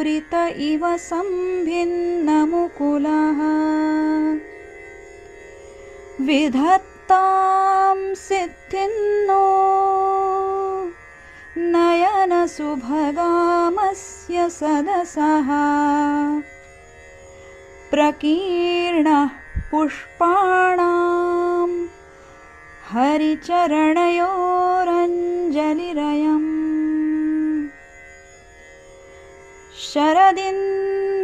ऋत इव सम्भिन्नमुकुलः विधत्तां सिद्धिन्नो नयनसुभगामस्य सदसः प्रकीर्णः पुष्पाणां हरिचरणयोरञ्जलिरयम् शरदिन्दुनिभां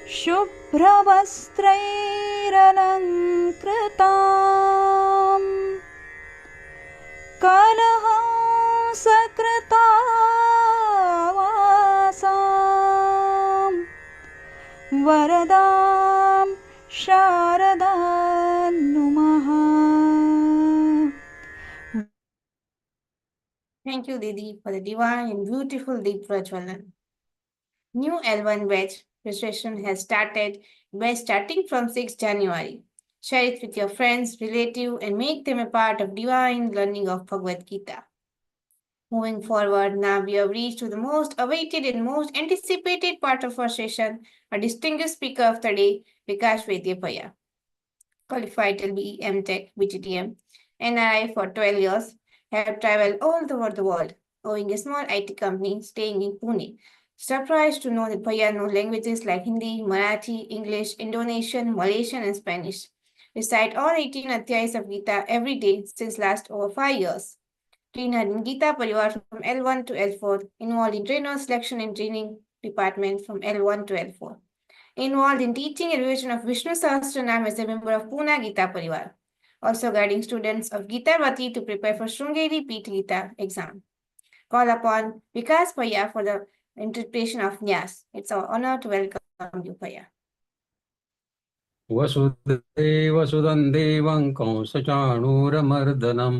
शुभ्रवस्त्रैरलङ्कृतां कलहंसकृतावासां वरदां शारदां नुमः. Thank you, Didi, for the divine and beautiful deep Prajwalan. New L1 batch registration has started by starting from 6th January. Share it with your friends, relatives, and make them a part of divine learning of Bhagavad Gita. Moving forward, now we have reached to the most awaited and most anticipated part of our session, our distinguished speaker of the day, Vikash Vaidyaphaya. Qualified LBE, MTech, BGTM, NRI for 12 years, have traveled all over the world, owning a small IT company staying in Pune. Surprised to know that Bhaiya knows languages like Hindi, Marathi, English, Indonesian, Malaysian, and Spanish. Recite all 18 adhyayas of Gita every day since last over 5 years. Trainer in Gita Parivar from L1 to L4, involved in trainer selection and training department from L1 to L4. Involved in teaching and revision of Vishnu Sahasranam as a member of Pune Gita Parivar. Also guiding students of Gita Vati to prepare for Shrungeri Peeth Gita exam. Call upon Vikas Paya for the interpretation of Nyas. It's our honor to welcome you, Paya. वसुदेवसुदं देवं कंसचाणूरमर्दनं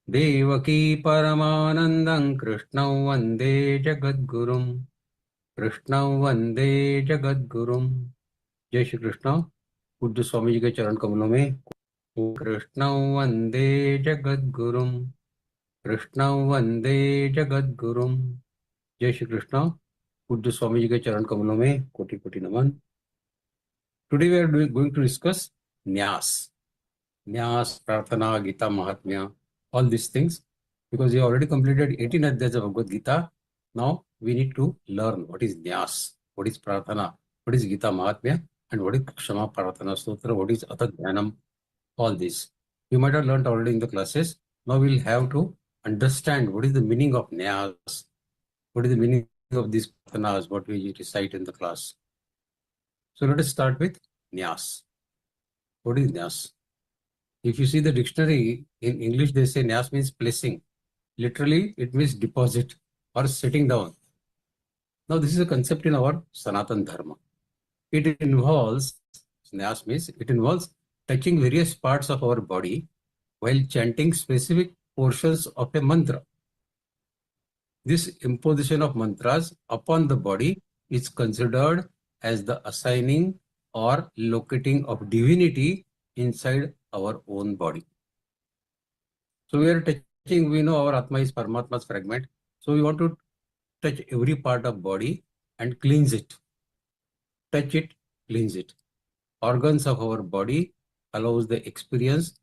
देवकी परमानन्दं कृष्णं वन्दे जगद्गुरुं जय श्री कृष्ण. पूज्य स्वामी जी के चरण कमलों में कृष्णं वन्दे जगद्गुरुं जय श्री कृष्ण. पूज्य स्वामी जी के चरण कमलों में कोटि कोटि नमन. Today we are going to discuss Nyas, Prarthana, Gita Mahatmya, all these things, because we already completed 18 adhyayas of Bhagavad Gita. Now we need to learn what is Nyas, what is Prarthana, what is Gita Mahatmya, and what is Kshama Prarthana Sutra, what is Atha Dhyanam, all this. You might have learned already in the classes. Now we'll have to understand what is the meaning of Nyas, what is the meaning of these Prarthanas, what we recite in the class. So let us start with Nyas. What is Nyas? If you see the dictionary, in English they say Nyas means placing. Literally, it means deposit or sitting down. Now, this is a concept in our Sanatan Dharma. It involves, Nyas means, it involves touching various parts of our body while chanting specific portions of a mantra. This imposition of mantras upon the body is considered as the assigning or locating of divinity inside our own body. So we are touching, we know our Atma is Paramatma's fragment. So we want to touch every part of body and cleanse it. Touch it, cleanse it. Organs of our body allows the experience.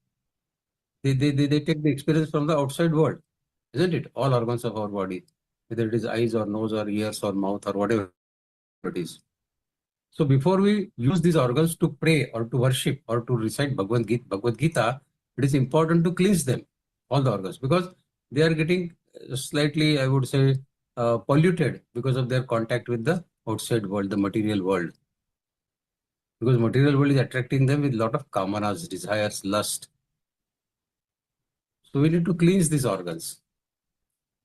They take the experience from the outside world, isn't it? All organs of our body, whether it is eyes or nose or ears or mouth or whatever it is. So before we use these organs to pray or to worship or to recite Bhagavad Gita, it is important to cleanse them, all the organs, because they are getting slightly, I would say, polluted because of their contact with the outside world, the material world. Because material world is attracting them with a lot of kamanas, desires, lust. So we need to cleanse these organs.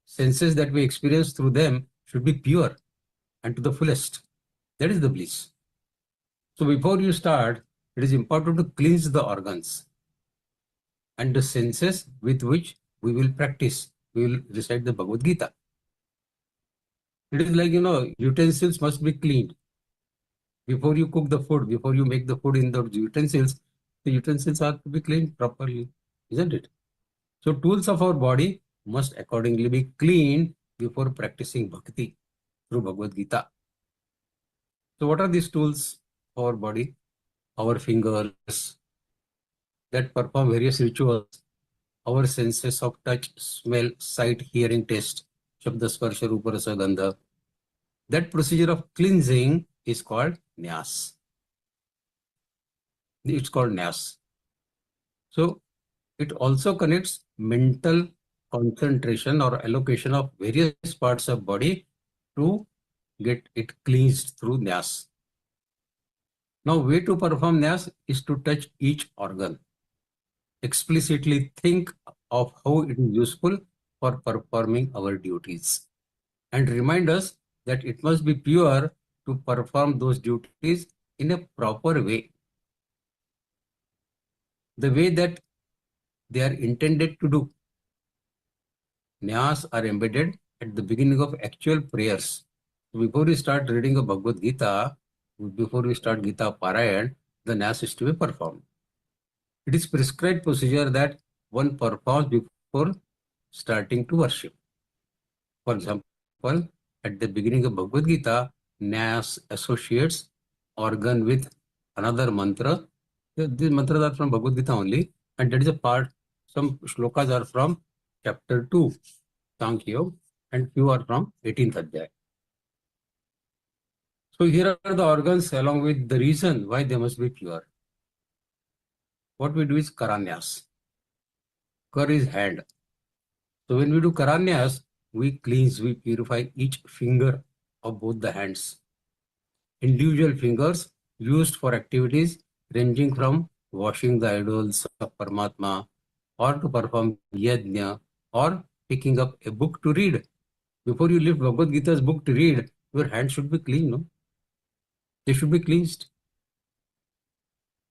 Senses that we experience through them should be pure and to the fullest. That is the bliss. So before you start, it is important to cleanse the organs and the senses with which we will practice. We will recite the Bhagavad Gita. It is like, utensils must be cleaned. Before you cook the food, before you make the food in the utensils are to be cleaned properly, isn't it? So tools of our body must accordingly be cleaned before practicing bhakti through Bhagavad Gita. So what are these tools for our body? Our fingers that perform various rituals, our senses of touch, smell, sight, hearing, taste, Shabda, Sparsha, Rupa, Rasa, Gandha. That procedure of cleansing is called Nyas. It's called Nyas. So it also connects mental concentration or allocation of various parts of body to get it cleansed through Nyas. Now, way to perform Nyas is to touch each organ. Explicitly think of how it is useful for performing our duties. And remind us that it must be pure to perform those duties in a proper way. The way that they are intended to do. Nyas are embedded at the beginning of actual prayers. Before we start reading a Bhagavad Gita, before we start Gita Parayan, the Nyas is to be performed. It is prescribed procedure that one performs before starting to worship. For example, at the beginning of Bhagavad Gita, Nyas associates organ with another mantra. These mantras are from Bhagavad Gita only, and that is a part, some shlokas are from chapter 2, Sankhya Yoga, and few are from 18th Adhyaya. So here are the organs along with the reason why they must be pure. What we do is Karanyas. Kar is hand. So when we do Karanyas, we cleanse, we purify each finger of both the hands. Individual fingers used for activities ranging from washing the idols of Paramatma or to perform yajna or picking up a book to read. Before you lift Bhagavad Gita's book to read, your hands should be clean, no? They should be cleansed.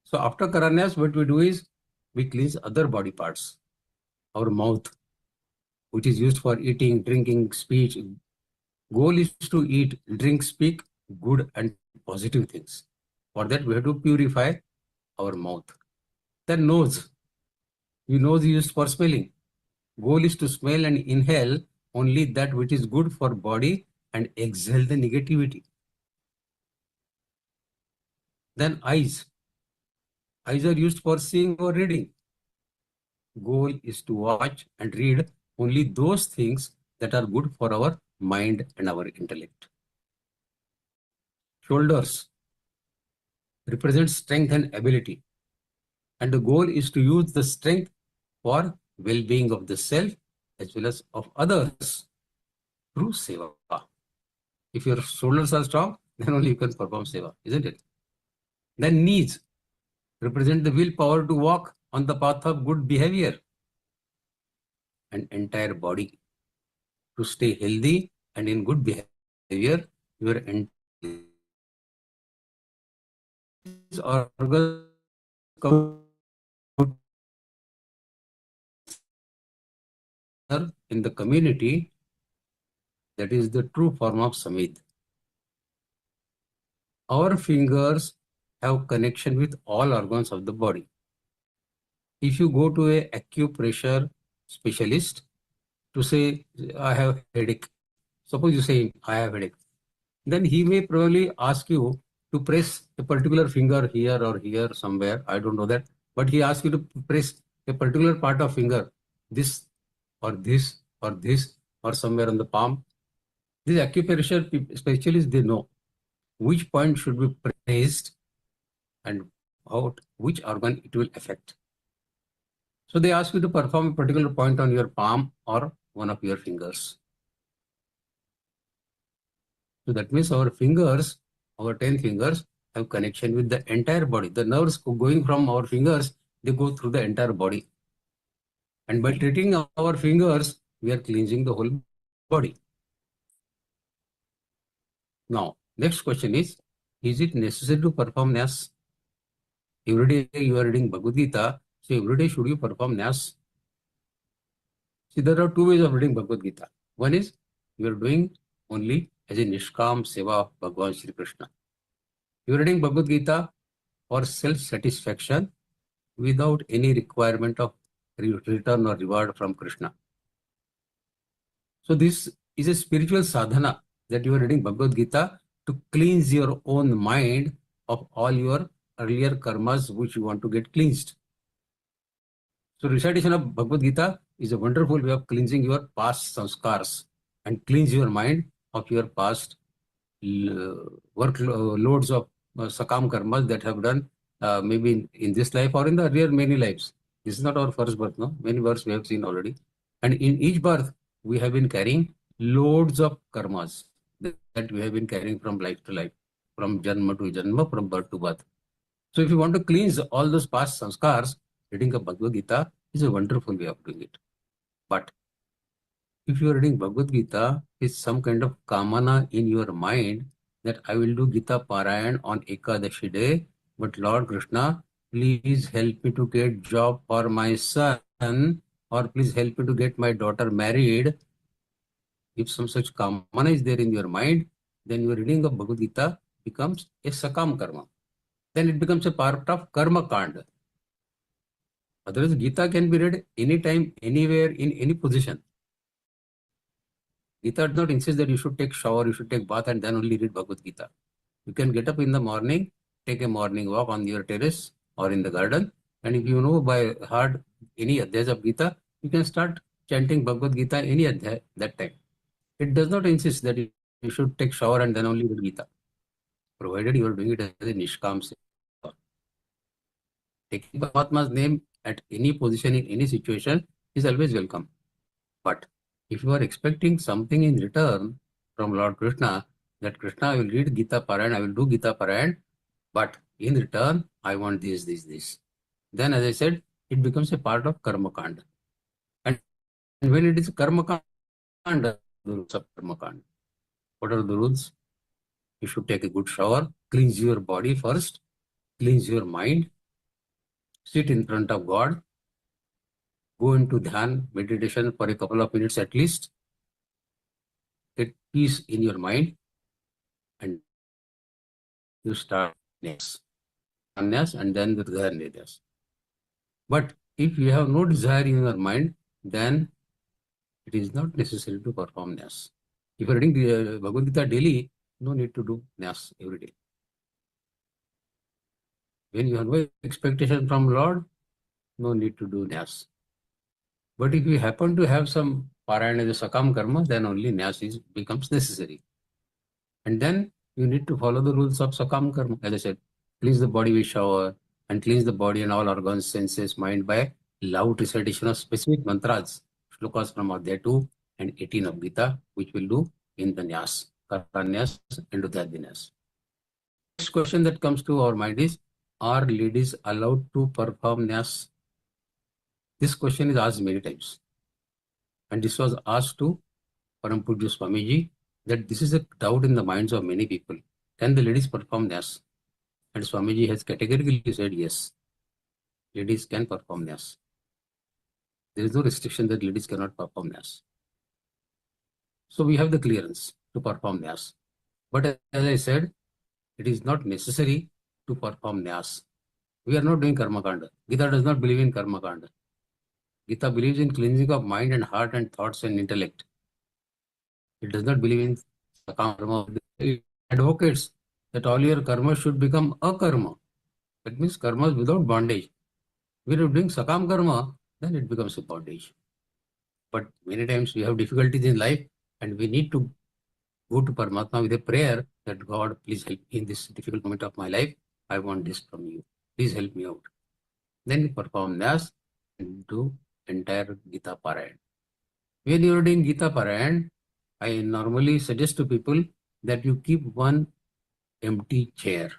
So after Karanyas, what we do is we cleanse other body parts. Our mouth, which is used for eating, drinking, speech. Goal is to eat, drink, speak good and positive things. For that, we have to purify our mouth. Then nose. Your nose is used for smelling. Goal is to smell and inhale only that which is good for body and exhale the negativity. Then eyes. Eyes are used for seeing or reading. Goal is to watch and read only those things that are good for our mind and our intellect. Shoulders represent strength and ability. And the goal is to use the strength for well-being of the self as well as of others through seva. If your shoulders are strong, then only you can perform seva, isn't it? Then knees represent the willpower to walk on the path of good behavior. And entire body to stay healthy and in good behavior, your organs in the community, that is the true form of Samid. Our fingers have connection with all organs of the body. If you go to a acupressure specialist to say, I have headache, suppose you say, I have headache, then he may probably ask you to press a particular finger here or here somewhere, I don't know that, but he asks you to press a particular part of finger, this or this or this or somewhere on the palm. These acupressure specialists, they know which point should be pressed and which organ it will affect. So they ask you to perform a particular point on your palm or one of your fingers. So that means our fingers, our 10 fingers, have connection with the entire body. The nerves going from our fingers, they go through the entire body. And by treating our fingers, we are cleansing the whole body. Now, next question is it necessary to perform Nyas? Every day you are reading Bhagavad Gita, so every day should you perform Nyas? See, there are two ways of reading Bhagavad Gita. One is you are doing only as a Nishkam Seva of Bhagavan Shri Krishna. You are reading Bhagavad Gita for self-satisfaction without any requirement of return or reward from Krishna. So this is a spiritual sadhana that you are reading Bhagavad Gita to cleanse your own mind of all your earlier karmas which you want to get cleansed. So recitation of Bhagavad Gita is a wonderful way of cleansing your past sanskars and cleanse your mind of your past loads of sakam karmas that have done maybe in this life or in the earlier many lives. This is not our first birth, no? Many births we have seen already. And in each birth, we have been carrying loads of karmas that we have been carrying from life to life, from janma to janma, from birth to birth. So if you want to cleanse all those past sanskars, reading a Bhagavad Gita is a wonderful way of doing it. But if you are reading Bhagavad Gita with some kind of kamana in your mind that I will do Gita Parayan on Ekadashi day, but Lord Krishna, please help me to get job for my son, or please help me to get my daughter married. If some such kamana is there in your mind, then your reading of Bhagavad Gita becomes a sakam karma. Then it becomes a part of karma kanda. Otherwise, Gita can be read anytime, anywhere, in any position. Gita does not insist that you should take shower, you should take bath and then only read Bhagavad Gita. You can get up in the morning, take a morning walk on your terrace or in the garden, and if you know by heart any adhyayas of Gita, you can start chanting Bhagavad Gita any adhyay that time. It does not insist that you should take shower and then only read Gita, provided you are doing it as a Nishkam seva. Taking Paramatma's name at any position in any situation is always welcome. But if you are expecting something in return from Lord Krishna, that Krishna, I will read Gita Parayan, I will do Gita Parayan, but in return, I want this. Then, as I said, it becomes a part of Karma Kanda. And when it is Karma Kanda, the rules of Karma Kanda. What are the rules? You should take a good shower, cleanse your body first, cleanse your mind, sit in front of God, go into dhyan, meditation for a couple of minutes at least, get peace in your mind, and you start sannyas and then the dhyas. But if you have no desire in your mind, then it is not necessary to perform nyas. If you are reading the Bhagavad Gita daily, no need to do nyas every day. When you have no expectation from Lord, no need to do nyas. But if you happen to have some parayan as a sakam karma, then only nyas becomes necessary. And then you need to follow the rules of sakam karma. As I said, cleanse the body with shower and cleanse the body and all organs, senses, mind by loud recitation of specific mantras, shlokas from Adhyaya 2 and 18 of Gita, which we'll do in the nyas, karanyas and udhyadhyas. Next question that comes to our mind is, are ladies allowed to perform nyas? This question is asked many times. And this was asked to Param Pujya Swamiji, that this is a doubt in the minds of many people. Can the ladies perform nyas? And Swamiji has categorically said yes. Ladies can perform nyas. There is no restriction that ladies cannot perform nyas. So we have the clearance to perform nyas. But as I said, it is not necessary to perform nyas. We are not doing karma kanda. Gita does not believe in karma kanda. Gita believes in cleansing of mind and heart and thoughts and intellect. It does not believe in karma. It advocates that all your karma should become a karma. That means karma is without bondage. When you are doing sakam karma, then it becomes a bondage. But many times we have difficulties in life and we need to go to Paramatma with a prayer that God, please help me in this difficult moment of my life. I want this from you. Please help me out. Then you perform nyas and do entire Gita Parayan. When you are doing Gita Parayan, I normally suggest to people that you keep one empty chair.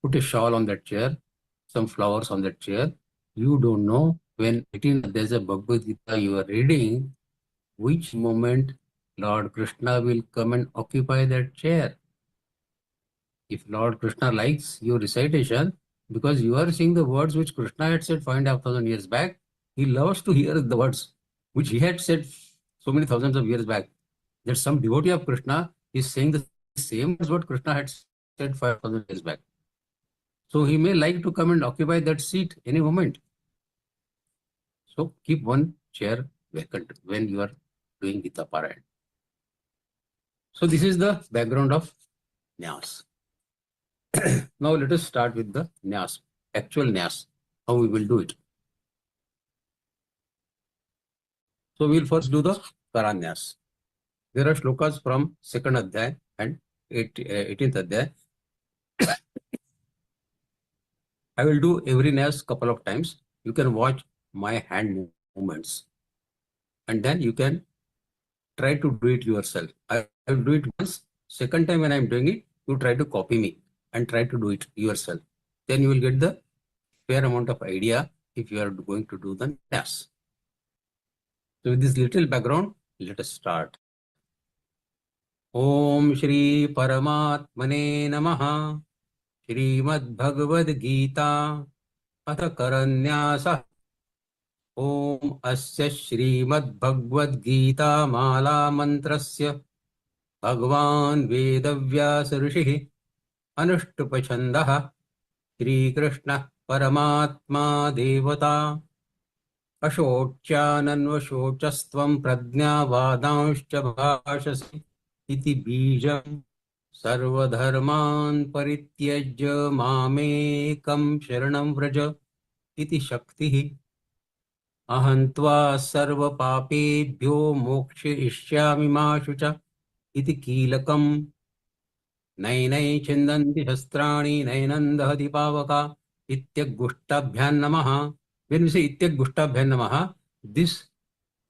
Put a shawl on that chair, some flowers on that chair. You don't know when there's a Bhagavad Gita you are reading, which moment Lord Krishna will come and occupy that chair. If Lord Krishna likes your recitation, because you are saying the words which Krishna had said 5,500 years back, he loves to hear the words which he had said so many thousands of years back. That some devotee of Krishna is saying the same as what Krishna had said 5,000 years back. So he may like to come and occupy that seat any moment. So keep one chair vacant when you are doing Gita Parayana. So this is the background of Nyas. Now let us start with the Nyas, actual Nyas, how we will do it. So we will first do the Karanyas. There are shlokas from 2nd Adhyay and 18th Adhyay. I will do every Nyas couple of times. You can watch my hand movements and then you can try to do it yourself. I will do it once. Second time when I am doing it, you try to copy me and try to do it yourself. Then you will get the fair amount of idea if you are going to do the Nyas. So with this little background, let us start. Om Shri Paramatmane Namaha. Shrimad Bhagavad Gita Atha Karanyasa. Om Asya Shrimad Bhagavad Gita Mala Mantrasya Bhagwan Vedavyasa Rishih Anuštupachandaha Shri Krishna Paramatma Devata Ashocyananvashocastvam Prajnavadanshcha Bhashasi Iti Bijam Sarvadharman Parityajya Mamekam Sharanam Vraja Iti Shaktihi Ahantva Sarva Papebhyo Mokshayishyami Ma Shucha Iti Kilakam Nainai Chindanti Shastrani Nainandahati Pavaka Ityaggushtabhyan Namaha. When we say Ityaggushtabhyan Namaha, this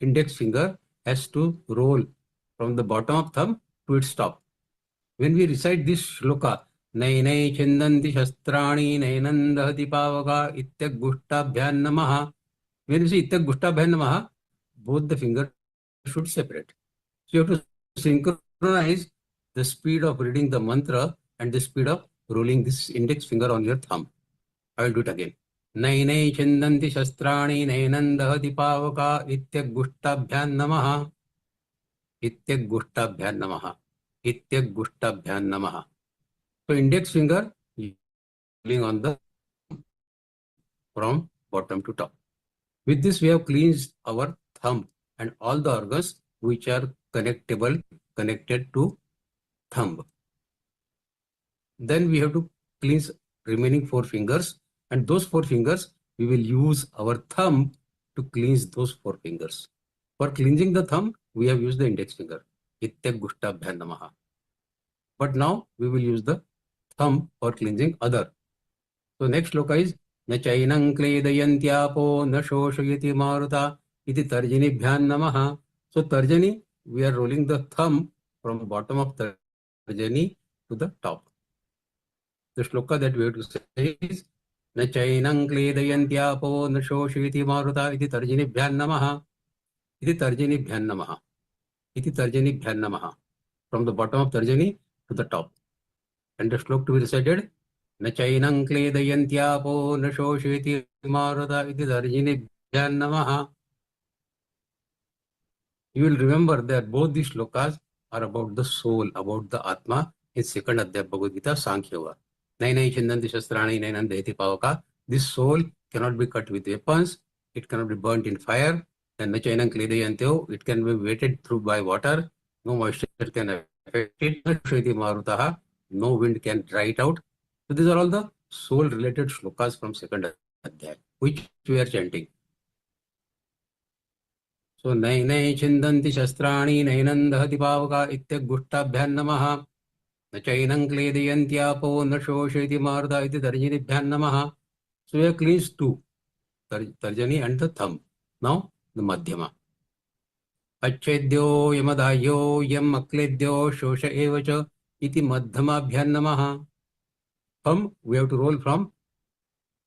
index finger has to roll from the bottom of thumb to its top. When we recite this shloka, Nainai Chindanti Shastrani Nainandahati Pavaka Ityaggushtabhyan Namaha, when you say Ityaggushtabhyan Namaha, both the fingers should separate. So you have to synchronize the speed of reading the mantra and the speed of rolling this index finger on your thumb. I will do it again. Nainai Chindanti Shastrani Nainandahati Pavaka Ityaggushtabhyan Namaha. Ityaggushtabhyan Namaha. Ityaggushtabhyan Namaha. So index finger rolling on the from bottom to top. With this, we have cleansed our thumb and all the organs which are connected to thumb. Then we have to cleanse remaining 4 fingers, and those 4 fingers we will use our thumb to cleanse those 4 fingers. For cleansing the thumb, we have used the index finger. Ityaggushtabhyan Namaha. But now we will use the thumb for cleansing other. So next shloka is न चैनं क्लेदयन्त्यापो न शोषयति मारुता iti tarjanibhyan namaha. So tarjani, we are rolling the thumb from bottom of tarjani to the top. The shloka that we have to say is na chainam kledayantyaapo na shoshiti maruta iti tarjanibhyan namaha. Iti tarjanibhyan namaha. Iti tarjanibhyan namaha. From the bottom of tarjani to the top. And the shloka to be recited न चैनं क्लेदयन्त्यापो न शोषयति मारुता इति tarjanibhyan namaha. You will remember that both these shlokas are about the soul, about the Atma in 2nd Adhyaya Bhagavad Gita, Sankhya Yoga. Nainai Chindanti Shastrani Nainandahati Pavaka. This soul cannot be cut with weapons, it cannot be burnt in fire, and na chainam kledayantyo, it can be wetted through by water, no moisture can affect it, marutaha, no wind can dry it out. So these are all the soul related shlokas from 2nd Adhyaya, which we are chanting. So nainai chindanti shastrani nainandahati pavaka ityaggushtabhyan namaha. Na chainam kledayantyapo na shosheti maruta iti tarjanibhyan namaha. So we have cleansed 2, tarjani and the thumb. Now the madhyama. Achedyo yamadahyo yam akledyo shosha evacha iti madhyamabhyan namaha. Thumb we have to roll from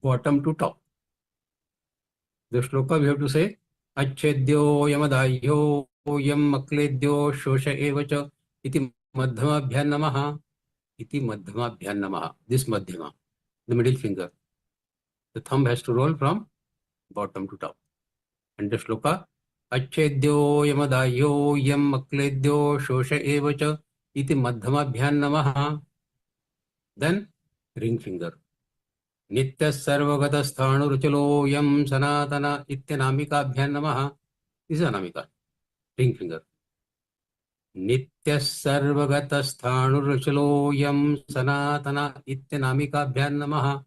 bottom to top. The shloka we have to say Achedyo yamadahyo yam akledyo shosha evacha iti madhyamabhyan namaha. Iti madhyamabhyan namaha. This madhyama, the middle finger. The thumb has to roll from bottom to top. And the shloka Achedyo yamadahyo yam akledyo shosha evacha iti madhyamabhyan namaha. Then ring finger. Nitya sarvagata sthanu ruchalo yam sanatana ityanamikabhyan namaha. This is Anamika, ring finger. Nitya sarvagatasthānuruchaloyam sanatana ityanamikabhyam namaha.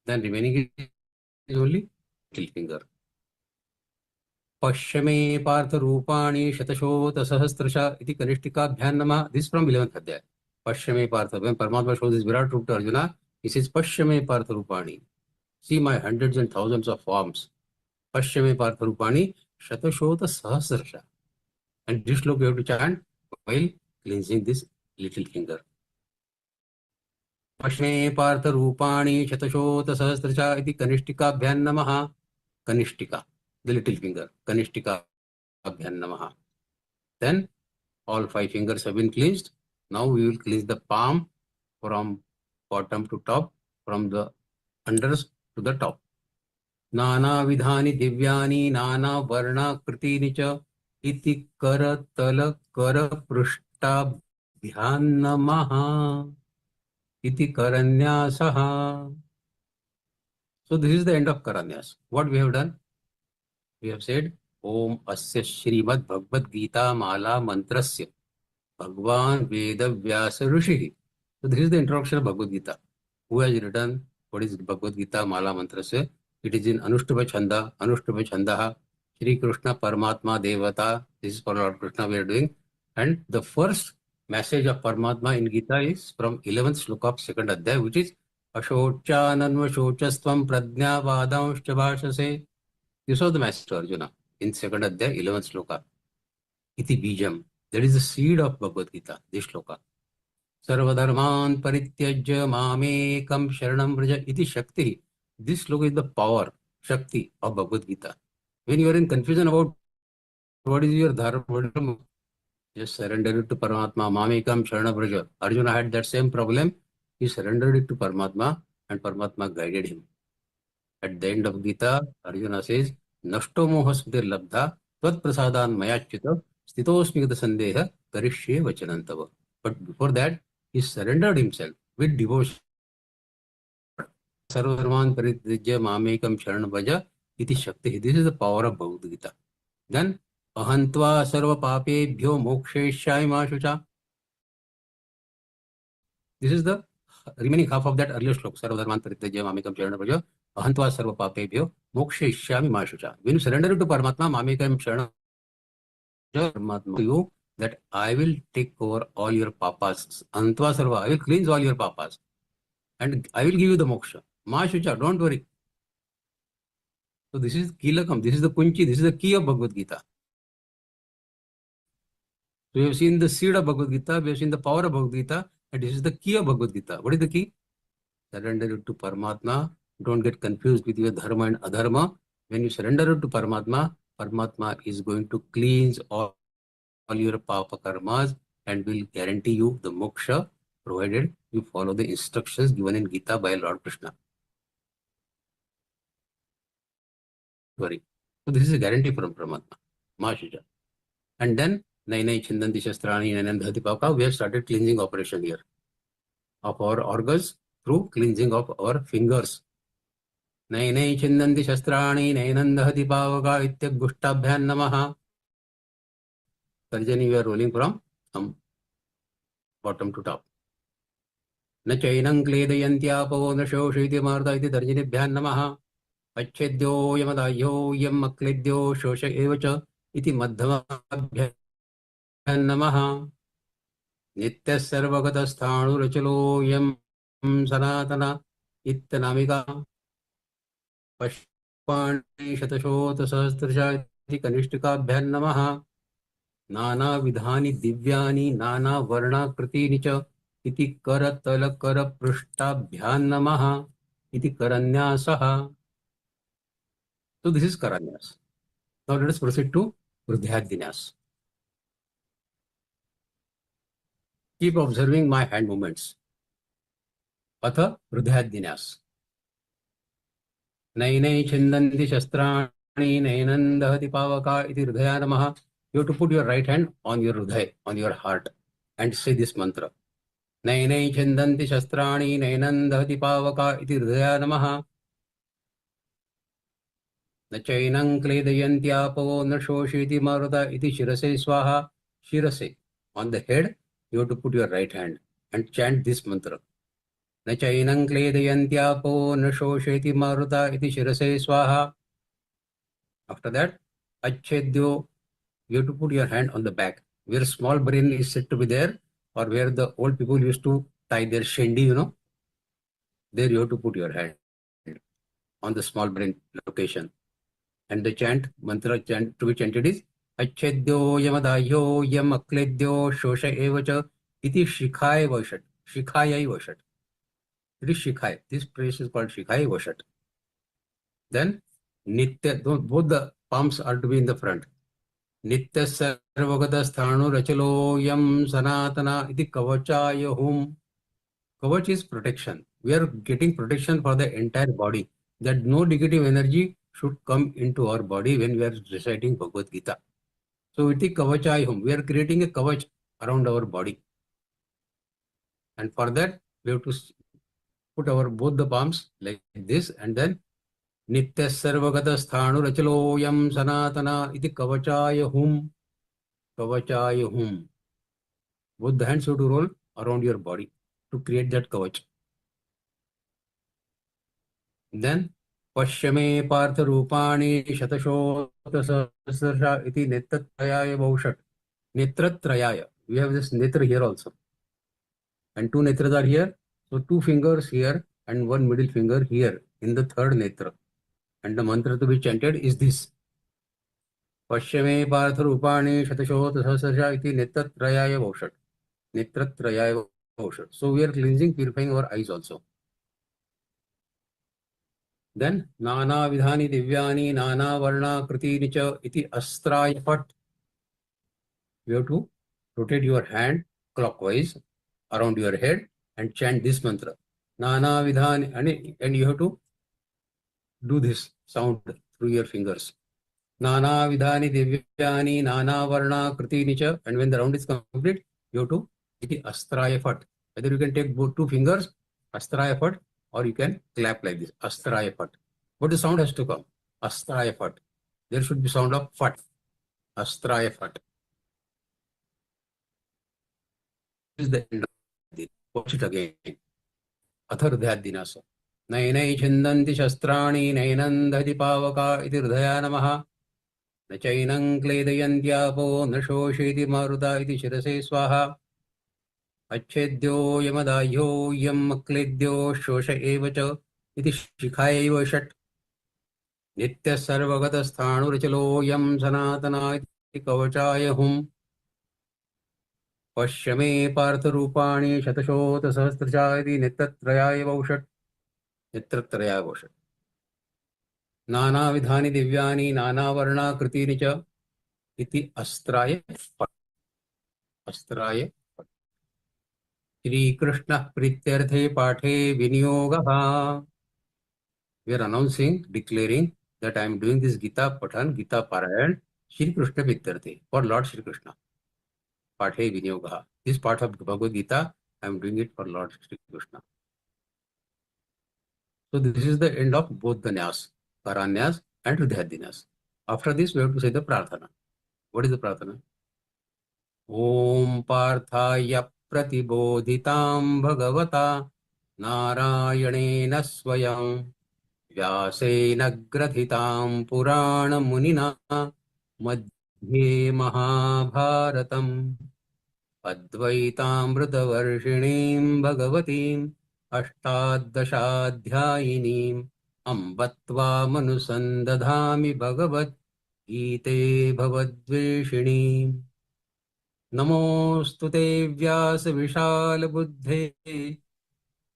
Then remaining is only little finger. Pashyame partha rupani shatashota sahasrasha iti kanishtikabhyam namaha. This from 11th adhyaya. Pashyame partha. When Paramatma shows this Virat Rupa to Arjuna, he says Pashyame partha rupani. See my hundreds and thousands of forms. Pashyame partha rupani shatashota sahasrasha. And this sloka you have to chant while cleansing this little finger. Pashyame partha rupani shatashota sahasrasha iti kanishtikabhyam namaha. Kanishtika, the little finger. Kanishtikabhyam namaha. Then all 5 fingers have been cleansed. Now we will cleanse the palm from bottom to top, from the unders to the top. Nana vidhani divyani nana varna kritini cha iti kara tala kara prushta bhyan namaha iti karanyasaha. So this is the end of Karanyas. What we have done? We have said Om Asya Shrimad Bhagavad Gita Mala Mantrasya Bhagwan Veda Vyasa Rishihi. So this is the introduction of Bhagavad Gita. Who has written what is Bhagavad Gita Mala Mantrasya? It is in Anushtubha Chanda, Anushtubha Chandaha, Shri Krishna Paramatma Devata. This is for Lord Krishna we are doing. And the first message of Paramatma in Gita is from 11th sloka of 2nd Adhyaya, which is Ashocha Shochastvam Pradnya Vadamshcha Bhashase. This was the message to Arjuna in 2nd Adhyaya, 11th sloka. Iti Bijam. That is the seed of Bhagavad Gita, this sloka. Sarvadharman Parityajya Mamekam Sharanam Vraja Iti Shakti. This sloka is the power, Shakti of Bhagavad Gita. When you are in confusion about what is your dharma, just surrender it to Paramatma. Mamekam Sharanam Vraja. Arjuna had that same problem. He surrendered it to Paramatma and Paramatma guided him. At the end of Gita, Arjuna says, Nashto mohasmriti labdha tvat prasadan mayachita stitosmi gata sandeha karishye vachanantava. But before that, he surrendered himself with devotion. Sarvadharman paritijya mamekam sharanam vraja iti shakti. This is the power of Bhagavad Gita. Then, ahantva sarva papebhyo moksheshyami mashucha. This is the remaining half of that earlier slok. Sarvadharman paritijya mamekam sharanam vraja ahantva sarva papebhyo moksheshyami mashucha. When you surrender it to Paramatma, mamekam sharanam Paramatma to you, that I will take over all your papas. Ahantva sarva, I will cleanse all your papas. And I will give you the moksha. Mashucha, don't worry. So this is Kilakam, this is the Kunchi, this is the key of Bhagavad Gita. So we have seen the seed of Bhagavad Gita, we have seen the power of Bhagavad Gita, and this is the key of Bhagavad Gita. What is the key? Surrender it to Paramatma. Don't get confused with your dharma and adharma. When you surrender it to Paramatma, Paramatma is going to cleanse all your papa karmas and will guarantee you the moksha, provided you follow the instructions given in Gita by Lord Krishna. Worry. So this is a guarantee from Paramatma. Mashuja. And then Nainai Chindanti Shastrani Nainandhati Pavaka, we have started cleansing operation here of our organs through cleansing of our fingers. Nainai Chindanti Shastrani Nainandhati Pavaka Ityagustabhyan Namaha. Tarjani we are rolling from bottom to top. Na chainam kledayantyāpo na shoshiti marta iti tarjanibhyan namaha. Achedyo yamadayyo yam akledyo shosha evacha iti madhamabhyan namaha. Nitya sarvagata sthanurachalo yam sanatana ittanamika. Pashpani shatashota sahasrasha iti kanishtikabhyan namaha. Nana vidhani divyani nana varna kritini cha iti kara tala kara prushtabhyan namaha iti karanyasaha. So this is Karanyas. Now let us proceed to Hridayadhinyas. Keep observing my hand movements. Atha Hridayadhinyas. Nainai Chindanti Shastrani Nainandahati Pavaka iti Hridaya namaha. You have to put your right hand on your Hriday, on your heart, and say this mantra. Nainai Chindanti Shastrani Nainandahati Pavaka iti Hridaya namaha. न चैनं क्लेदयन्त्यापो न शोषयति मारुता iti shirase swaha. Shirase. On the head, you have to put your right hand and chant this mantra. न चैनं क्लेदयन्त्यापो न शोषयति मारुता iti shirase swaha. After that, achedyo, you have to put your hand on the back, where small brain is said to be there, or where the old people used to tie their shendi, there you have to put your hand on the small brain location. And the chant, mantra chant to be chanted is Achedyo Yamadahyo Yam Akledyo Shosha Evacha Iti Shikhai Vashat. Shikhayai Vashat. It is Shikhai. This place is called Shikhai Vashat. Then Nitya, both the palms are to be in the front. Nitya Sarvagata Sthanu Rachalo Yam Sanatana Iti Kavachaya Hum. Kavach is protection. We are getting protection for the entire body. That no negative energy should come into our body when we are reciting Bhagavad Gita. So iti kavachayam. We are creating a kavach around our body. And for that, we have to put our both the palms like this, and then Nitya Sarvagata Sthanu Rachaloyam Sanatana iti kavachayahum. Kavachayahum. Both the hands have to roll around your body to create that kavach. Then Pashyame Partha Rupani Shatashota Sahasrasha iti Netratrayaya Bhaushat. Netratrayaya. We have this netra here also. And two netras are here. So two fingers here and one middle finger here in the third netra. And the mantra to be chanted is this. Pashyame Partha Rupani Shatashota Sahasrasha iti Netratrayaya Bhaushat. Netratrayaya Bhaushat. So we are cleansing, purifying our eyes also. Then Nana Vidhani Divyani Nana Varna Kriti Nicha iti Astraya Phat. You have to rotate your hand clockwise around your head and chant this mantra. Nana Vidhani, and you have to do this sound through your fingers. Nana Vidhani Divyani Nana Varna Kriti Nicha. And when the round is complete, you have to iti Astraya Phat. Either you can take both two fingers, Astraya Phat, or you can clap like this, Astraya Phat. But the sound has to come, Astraya Phat. There should be sound of Phat, Astraya Phat. This is the end of the. Watch it again. Athardhyadinasa. Nainai chindanti shastrani nainandhati pavaka iti hridaya namaha. Na chainam kledayantyapo na shoshiti maruta iti shirase swaha. Achedyo yamadahyo yam akledyo shosha evacha iti shikhaya vashat. Nitya sarvagata sthanu rachalo yam sanatana iti kavachaya hum. Pashyame partha rupani shatashota sahasracha iti netratrayaya bhaushat. Netratrayaya bhaushat. Nana vidhani divyani nana varna kritini cha iti astraya phat. Astraya phat. Shri Krishna prityarthe pathe vinyogaha. We are announcing, declaring that I am doing this Gita Pathan, Gita Parayan, Shri Krishna prityarthe, for Lord Shri Krishna. Pathe vinyogaha. This part of Bhagavad Gita, I am doing it for Lord Shri Krishna. So this is the end of both the Nyas, Paranyas and Hridayadinyas. After this, we have to say the Prarthana. What is the Prarthana? Om Parthaya Pratibodhitam Bhagavata Narayanena Swayam Vyasena Grathitam Purana Munina Madhye Mahabharatam Advaitamritavarshiniim Bhagavatim Ashtadashaadhyayiniim Ambatva Manusandadhami Bhagavad Gite Bhavadveshiniim Namostu te Vyasa Vishal Buddhe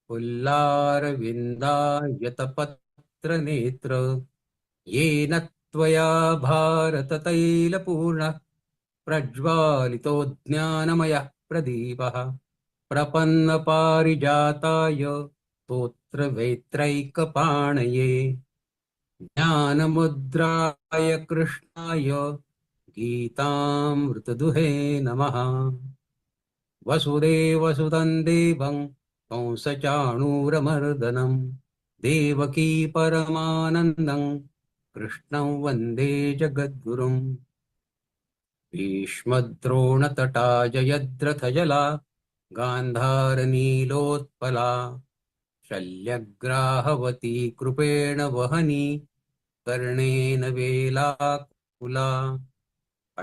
Ullara Yatapatra Netra Yena Tvaya Bharata Taila Purna Prajvalito Jnanamaya Pradipah Prapanna Parijataya Totra Vetraika Panaye Jnanamudraya Krishnaya Gitamritaduhe Namaha Vasudeva Sutan Devam Kausachanuramardanam Devaki Paramanandam कृष्णं वन्दे जगद्गुरुम् भीष्मद्रोणतटा जयद्रथजला गान्धारनीलोत्पला शल्यग्राहवती कृपेण वहनी कर्णेन वेलाकुला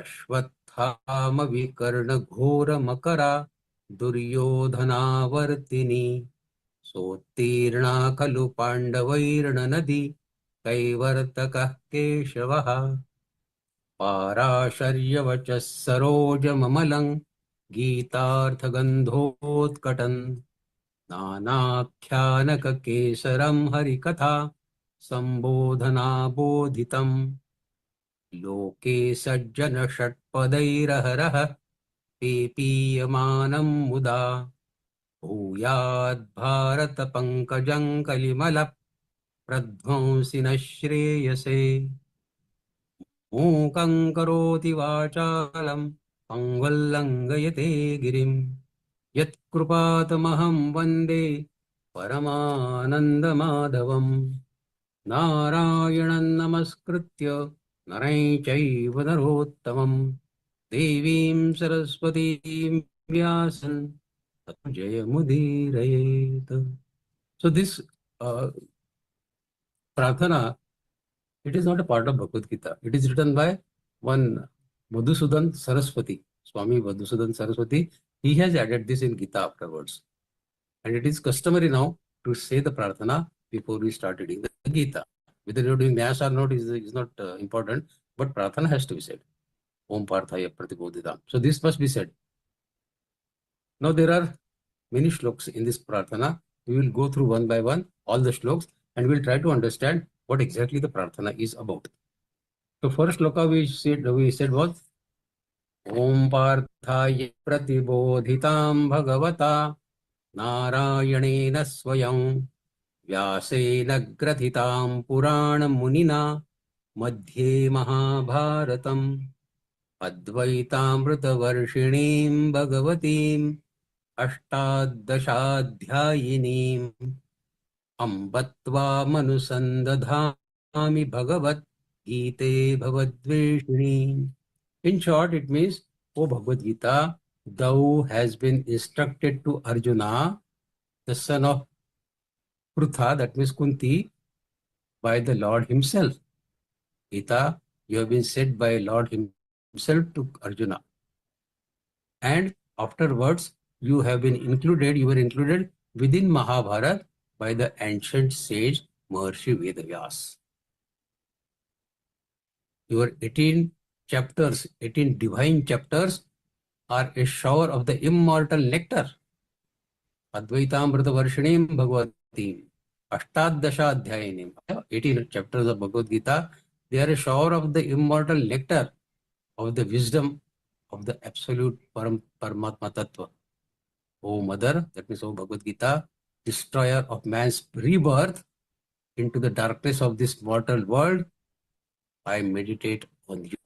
अश्वत्थामविकर्णघोरमकरा दुर्योधनावर्तिनी सोत्तीर्णा खलु पाण्डवैर्णनदी कैवर्तकः केशवः पाराशर्यवचः सरोजममलं गीतार्थगन्धोत्कटन् नानाख्यानककेसरं हरिकथा सम्बोधनाबोधितम् लोके सज्जनषट्पदैरहरः पेपीयमानं मुदा भूयाद्भारतपङ्कजं कलिमलप्रध्वंसिनः श्रेयसे मूकं करोति वाचालं पङ्गुल्लङ्घयते गिरिं यत्कृपातमहं वन्दे परमानन्दमाधवम् नारायणं नमस्कृत्य नरं चैव नरोत्तमं देवीं सरस्वतीं व्यासं ततो जयमुदीरयेत्. So this prarthana, it is not a part of Bhagavad Gita. It is written by one Madhusudan Saraswati, Swami Madhusudan Saraswati. He has added this in Gita afterwards. And it is customary now to say the prarthana before we start reading the Gita. Whether you are doing Nyas or not is not important, but prarthana has to be said. Om Parthaya Pratibodhitam. So this must be said. Now there are many shloks in this prarthana. We will go through one by one all the shloks and we will try to understand what exactly the prarthana is about. So first shloka we said was Om Parthaya Pratibodhitam Bhagavata Narayanena Swayam Vyasena Grathitam Puranam Madhye Mahabharatam Advaitamritavarshiniim Bhagavatim Ashtadashaadhyayiniim Ambatva Manusandadhami Bhagavat Gite Bhavadveshini. In short, it means, O Bhagavad Gita, thou has been instructed to Arjuna, the son of Prutha, that means Kunti, by the Lord himself. Gita, you have been said by Lord himself to Arjuna. And afterwards, you were included within Mahabharata by the ancient sage Maharshi Vedavyas. Your 18 chapters, 18 divine chapters are a shower of the immortal nectar. Advaitamrita Varshinim Bhagavatim Ashtadasha Adhyayinim. 18 chapters of Bhagavad Gita, they are a shower of the immortal nectar of the wisdom of the absolute Paramatma Tattva. O Mother, that means O Bhagavad Gita, destroyer of man's rebirth into the darkness of this mortal world, I meditate on you.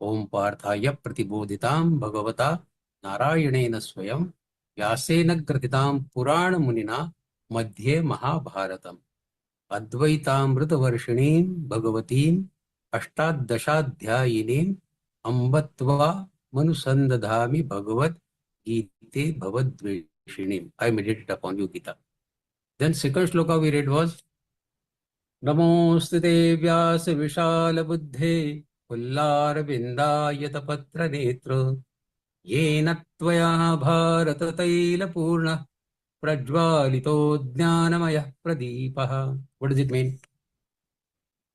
Om Parthaya Pratibodhitam Bhagavata Narayanena Swayam Vyasena Gratitam Purana Munina Madhye Mahabharatam Advaitamrita Varshinim Bhagavatim Ashtadashadhyayinim Ambatva Manusandadhami Bhagavat Gite Bhavadveshinim. I meditate upon you, Gita. Then second shloka we read was Namostute Vyasa Vishala Buddhe Pullarvindayata Netra Yena Tvaya Bharata Taila Purna Prajvalito Jnanamaya Pradipaha. What does it mean?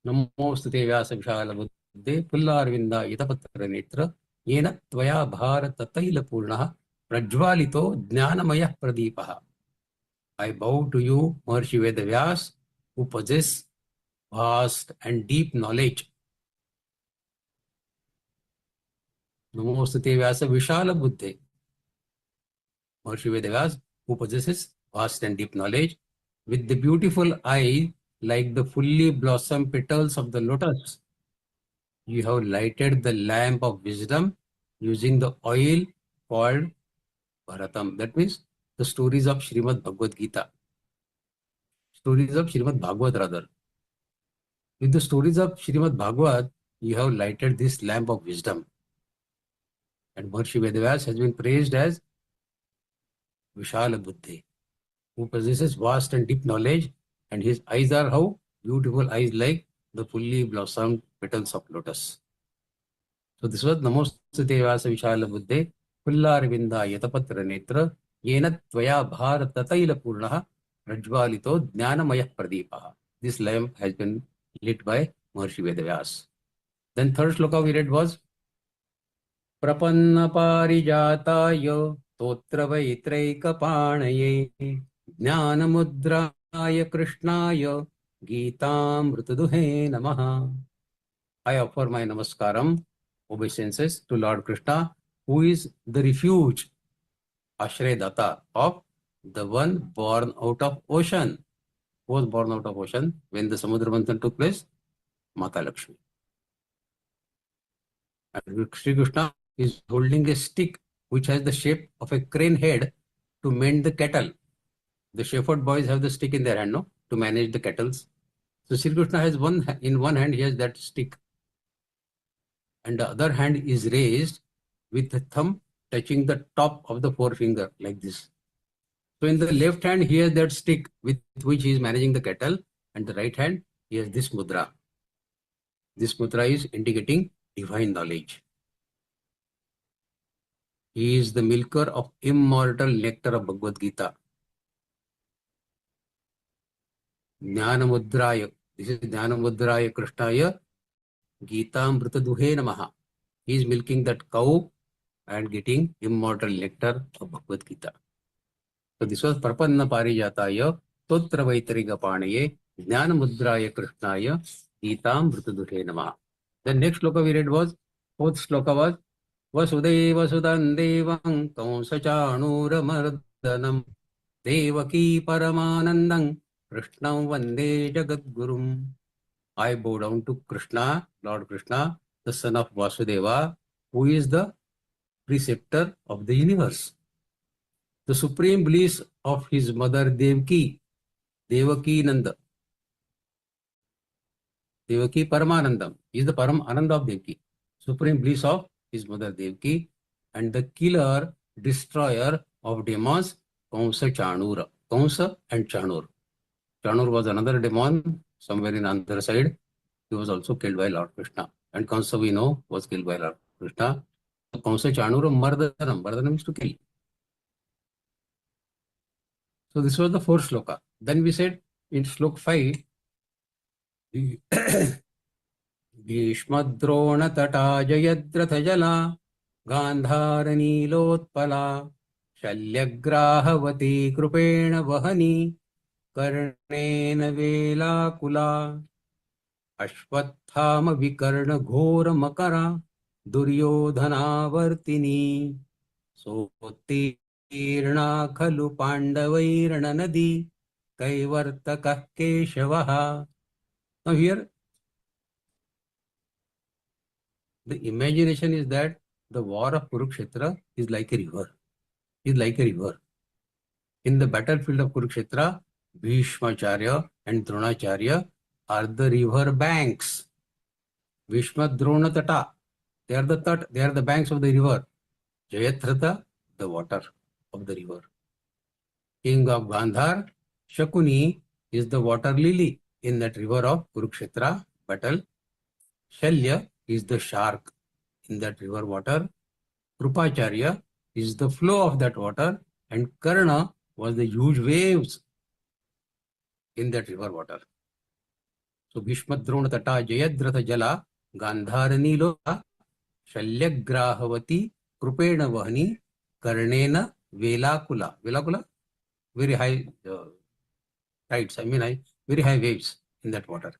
Namostute Vyasa Vishala Buddhe Pullarvindayata Netra Yena Tvaya Bharata Taila Purna Prajvalito Jnanamaya Pradipaha. I bow to you, Maharshi Vedavyas, who possess vast and deep knowledge. Namostute Vyasa Vishala Buddhe. Maharshi Vedavyas, who possesses vast and deep knowledge, with the beautiful eye like the fully blossomed petals of the lotus. You have lighted the lamp of wisdom using the oil called Bharatam. That means the stories of Srimad Bhagavad Gita. Stories of Srimad Bhagavad rather. With the stories of Srimad Bhagavad, you have lighted this lamp of wisdom. And Maharishi Vedavyas has been praised as Vishala Buddhi, who possesses vast and deep knowledge, and his eyes are how? Beautiful eyes like the fully blossomed petals of lotus. So this was Namostute Vyasa Vishala Buddhe, Pullarvinda Yatapatra Netra, Yena Tvaya Bharata Taila Purnaha, Rajvalito Jnanamaya Pradeepaha. This lamp has been lit by Maharishi Vedavyas. Then third shloka we read was Prapanna Parijatayo Totra Vaitraikapanaye Jnanamudraya Krishnaya Geetamritaduhe Namaha. I offer my namaskaram, obeisances to Lord Krishna, who is the refuge, Ashray Data, of the one born out of ocean. Who was born out of ocean when the Samudra Manthan took place? Mata Lakshmi. And Sri Krishna is holding a stick which has the shape of a crane head to mend the cattle. The shepherd boys have the stick in their hand, no, to manage the cattles. So Sri Krishna has in one hand he has that stick, and the other hand is raised with the thumb touching the top of the forefinger like this. So in the left hand he has that stick with which he is managing the cattle, and the right hand he has this mudra. This mudra is indicating divine knowledge. He is the milker of immortal nectar of Bhagavad Gita. Jnanamudraya. This is Jnanamudraya Krishnaya Geetamritaduhe Namaha. He is milking that cow and getting immortal nectar of Bhagavad Gita. So this was Prapanna Parijataya Totra Vaitarigapanaye Jnanamudraya Krishnaya Geetamritaduhe Namaha. The next sloka we read was, fourth sloka was Vasudeva Sudan Devam Kausachanuramardanam Devaki Paramanandam Krishnam Vande Jagadgurum. I bow down to Krishna, Lord Krishna, the son of Vasudeva, who is the preceptor of the universe. The supreme bliss of his mother Devaki, Devaki Nanda. Devaki Paramanandam is the Param Ananda of Devaki. Supreme bliss of his mother Devaki, and the killer, destroyer of demons, Kamsa Chanura. Kamsa and Chanur. Chanur was another demon somewhere in the other side. He was also killed by Lord Krishna. And Kamsa, we know, was killed by Lord Krishna. Kamsa Chanura Mardanam. Mardanam means to kill. So this was the fourth shloka. Then we said in slok 5, Bhishmadrona Jayadratha Jala Gandharanilotpala Shalyagrahavati Krupena Vahani Karnena Velakula Ashwathama Vikarna Ghora Makara Duryodhanavartini Sotirna Khalu Pandavairana Nadi Kaivartaka Keshavaha. Now here the imagination is that the war of Kurukshetra is like a river. In the battlefield of Kurukshetra, Bhishmacharya and Dronacharya are the river banks. Bhishma, Drona, Tata, they are the banks of the river. Jayadratha, the water of the river. King of Gandhar, Shakuni, is the water lily in that river of Kurukshetra battle. Shalya is the shark in that river water. Krupacharya is the flow of that water, and Karna was the huge waves in that river water. So Bhishmadrona Tata Jayadratha Jala Gandharani Loka Shalyagrahavati Krupena Vahani Karnena Velakula. Velakula? Very high tides, very high waves in that water.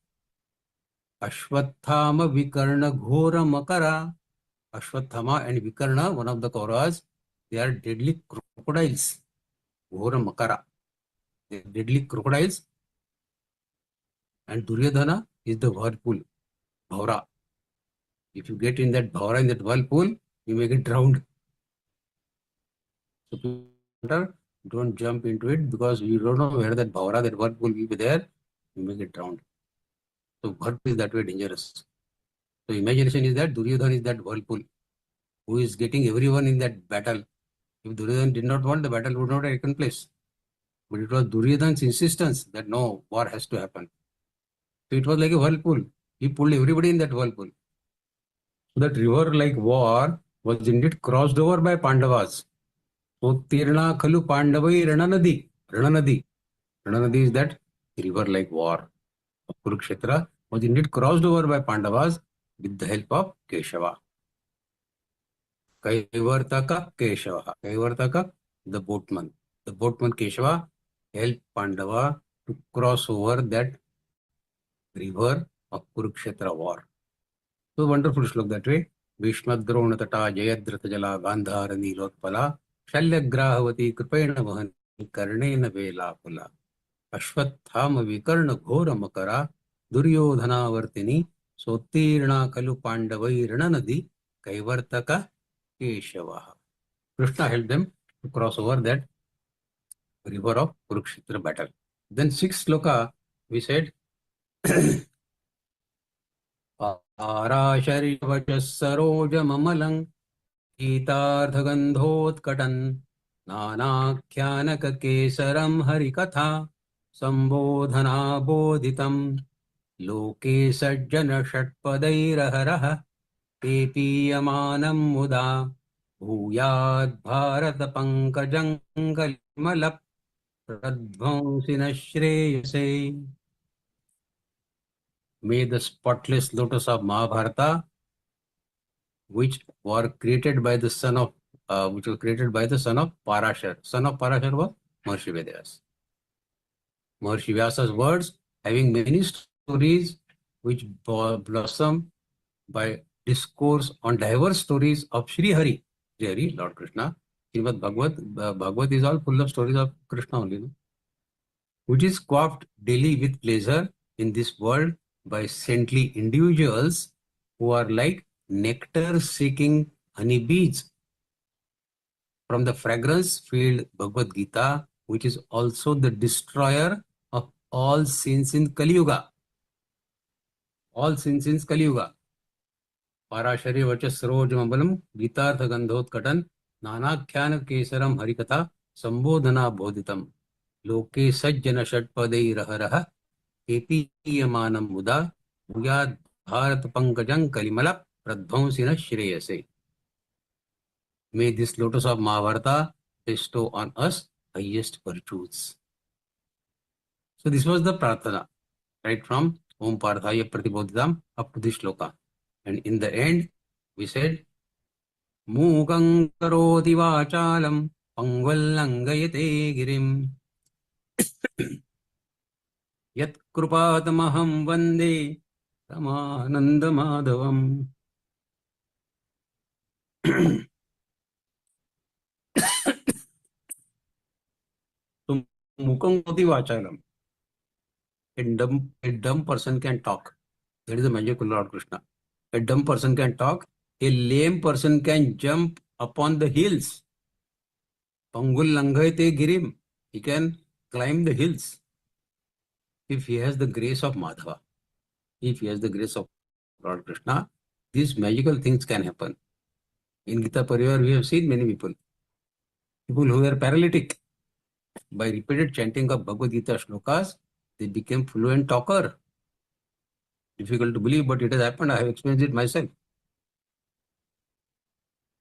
Ashwathama Vikarna Ghora Makara. Ashwathama and Vikarna, one of the Kauravas, they are deadly crocodiles. Ghora Makara. They are deadly crocodiles. And Duryodhana is the whirlpool, Bhaura. If you get in that Bhaura, in that whirlpool, you may get drowned. So don't jump into it because you don't know where that Bhaura, that whirlpool will be there. You may get drowned. So what is that way dangerous? So imagination is that Duryodhana is that whirlpool who is getting everyone in that battle. If Duryodhana did not want, the battle would not have taken place. But it was Duryodhana's insistence that no, war has to happen. So it was like a whirlpool. He pulled everybody in that whirlpool. So that river like war was indeed crossed over by Pandavas. So Tirna Khalu Pandavai Rananadi. Rananadi. Rananadi is that river like war. Kurukshetra was indeed crossed over by Pandavas with the help of Keshava. Kaivartaka Keshava. Kaivartaka, the boatman. The boatman Keshava helped Pandava to cross over that river of Kurukshetra war. So wonderful shlok that way. Bhishmadrona tata Jayadratha jala Gandhara Nilotpala Shalyagrahavati Kripena Vahani Karnena Velapula Ashwathama Vikarna Ghora Makara Duryodhana Vartini Sotirna Kalu Pandavai Rananadi Kaivartaka Keshava. Krishna helped them to cross over that river of Kurukshetra battle. Then sixth sloka, we said, Parasharivachas sarojamamalang Gitardhagandhotkatan Nanakyanaka kesaram harikatha Sambodhana bodhitam Loke sajjana shatpadairaharaha Tepiyamanam muda Bhuyad bharata pankajang kalimalap Pradvamsina shreyase. May the spotless lotus of Mahabharata, which were created by the son of Parashar. Son of Parashar was Maharishi Vedas. Maharishi Vyasa's words, having many stories which blossom by discourse on diverse stories of Sri Hari, Lord Krishna. Srimad Bhagavad is all full of stories of Krishna only, no? Which is quaffed daily with pleasure in this world by saintly individuals who are like nectar-seeking honeybees from the fragrance-filled Bhagavad Gita, which is also the destroyer of all sins in Kali Yuga. All sins in Kali Yuga. Parashari Vachas Sarojamabalam Gitartha Gandhotkatan Nanakhyana Kesaram Harikatha Sambodhana Bodhitam Loke Sajjana Shatpadai Raharaha Epiyamanam Muda Bhuyad Bharat Pankajang Kalimala Pradvamsina Shreyase. May this lotus of Mahabharata bestow on us highest virtues. So this was the Prarthana, right from Om Parthaya Pratibodhitam up to this shloka. And in the end, we said, Mukang karoti vachalam pangvallangayate girim Yat krupatamaham vande Ramananda Madhavam. So, Mukang karoti vachalam. A dumb person can talk. That is the magic of Lord Krishna. A dumb person can talk. A lame person can jump upon the hills. Pangul langhaite girim. He can climb the hills. If he has the grace of Madhava, if he has the grace of Lord Krishna, these magical things can happen. In Gita Parivar, we have seen many people who were paralytic. By repeated chanting of Bhagavad Gita shlokas, they became fluent talker. Difficult to believe, but it has happened. I have experienced it myself.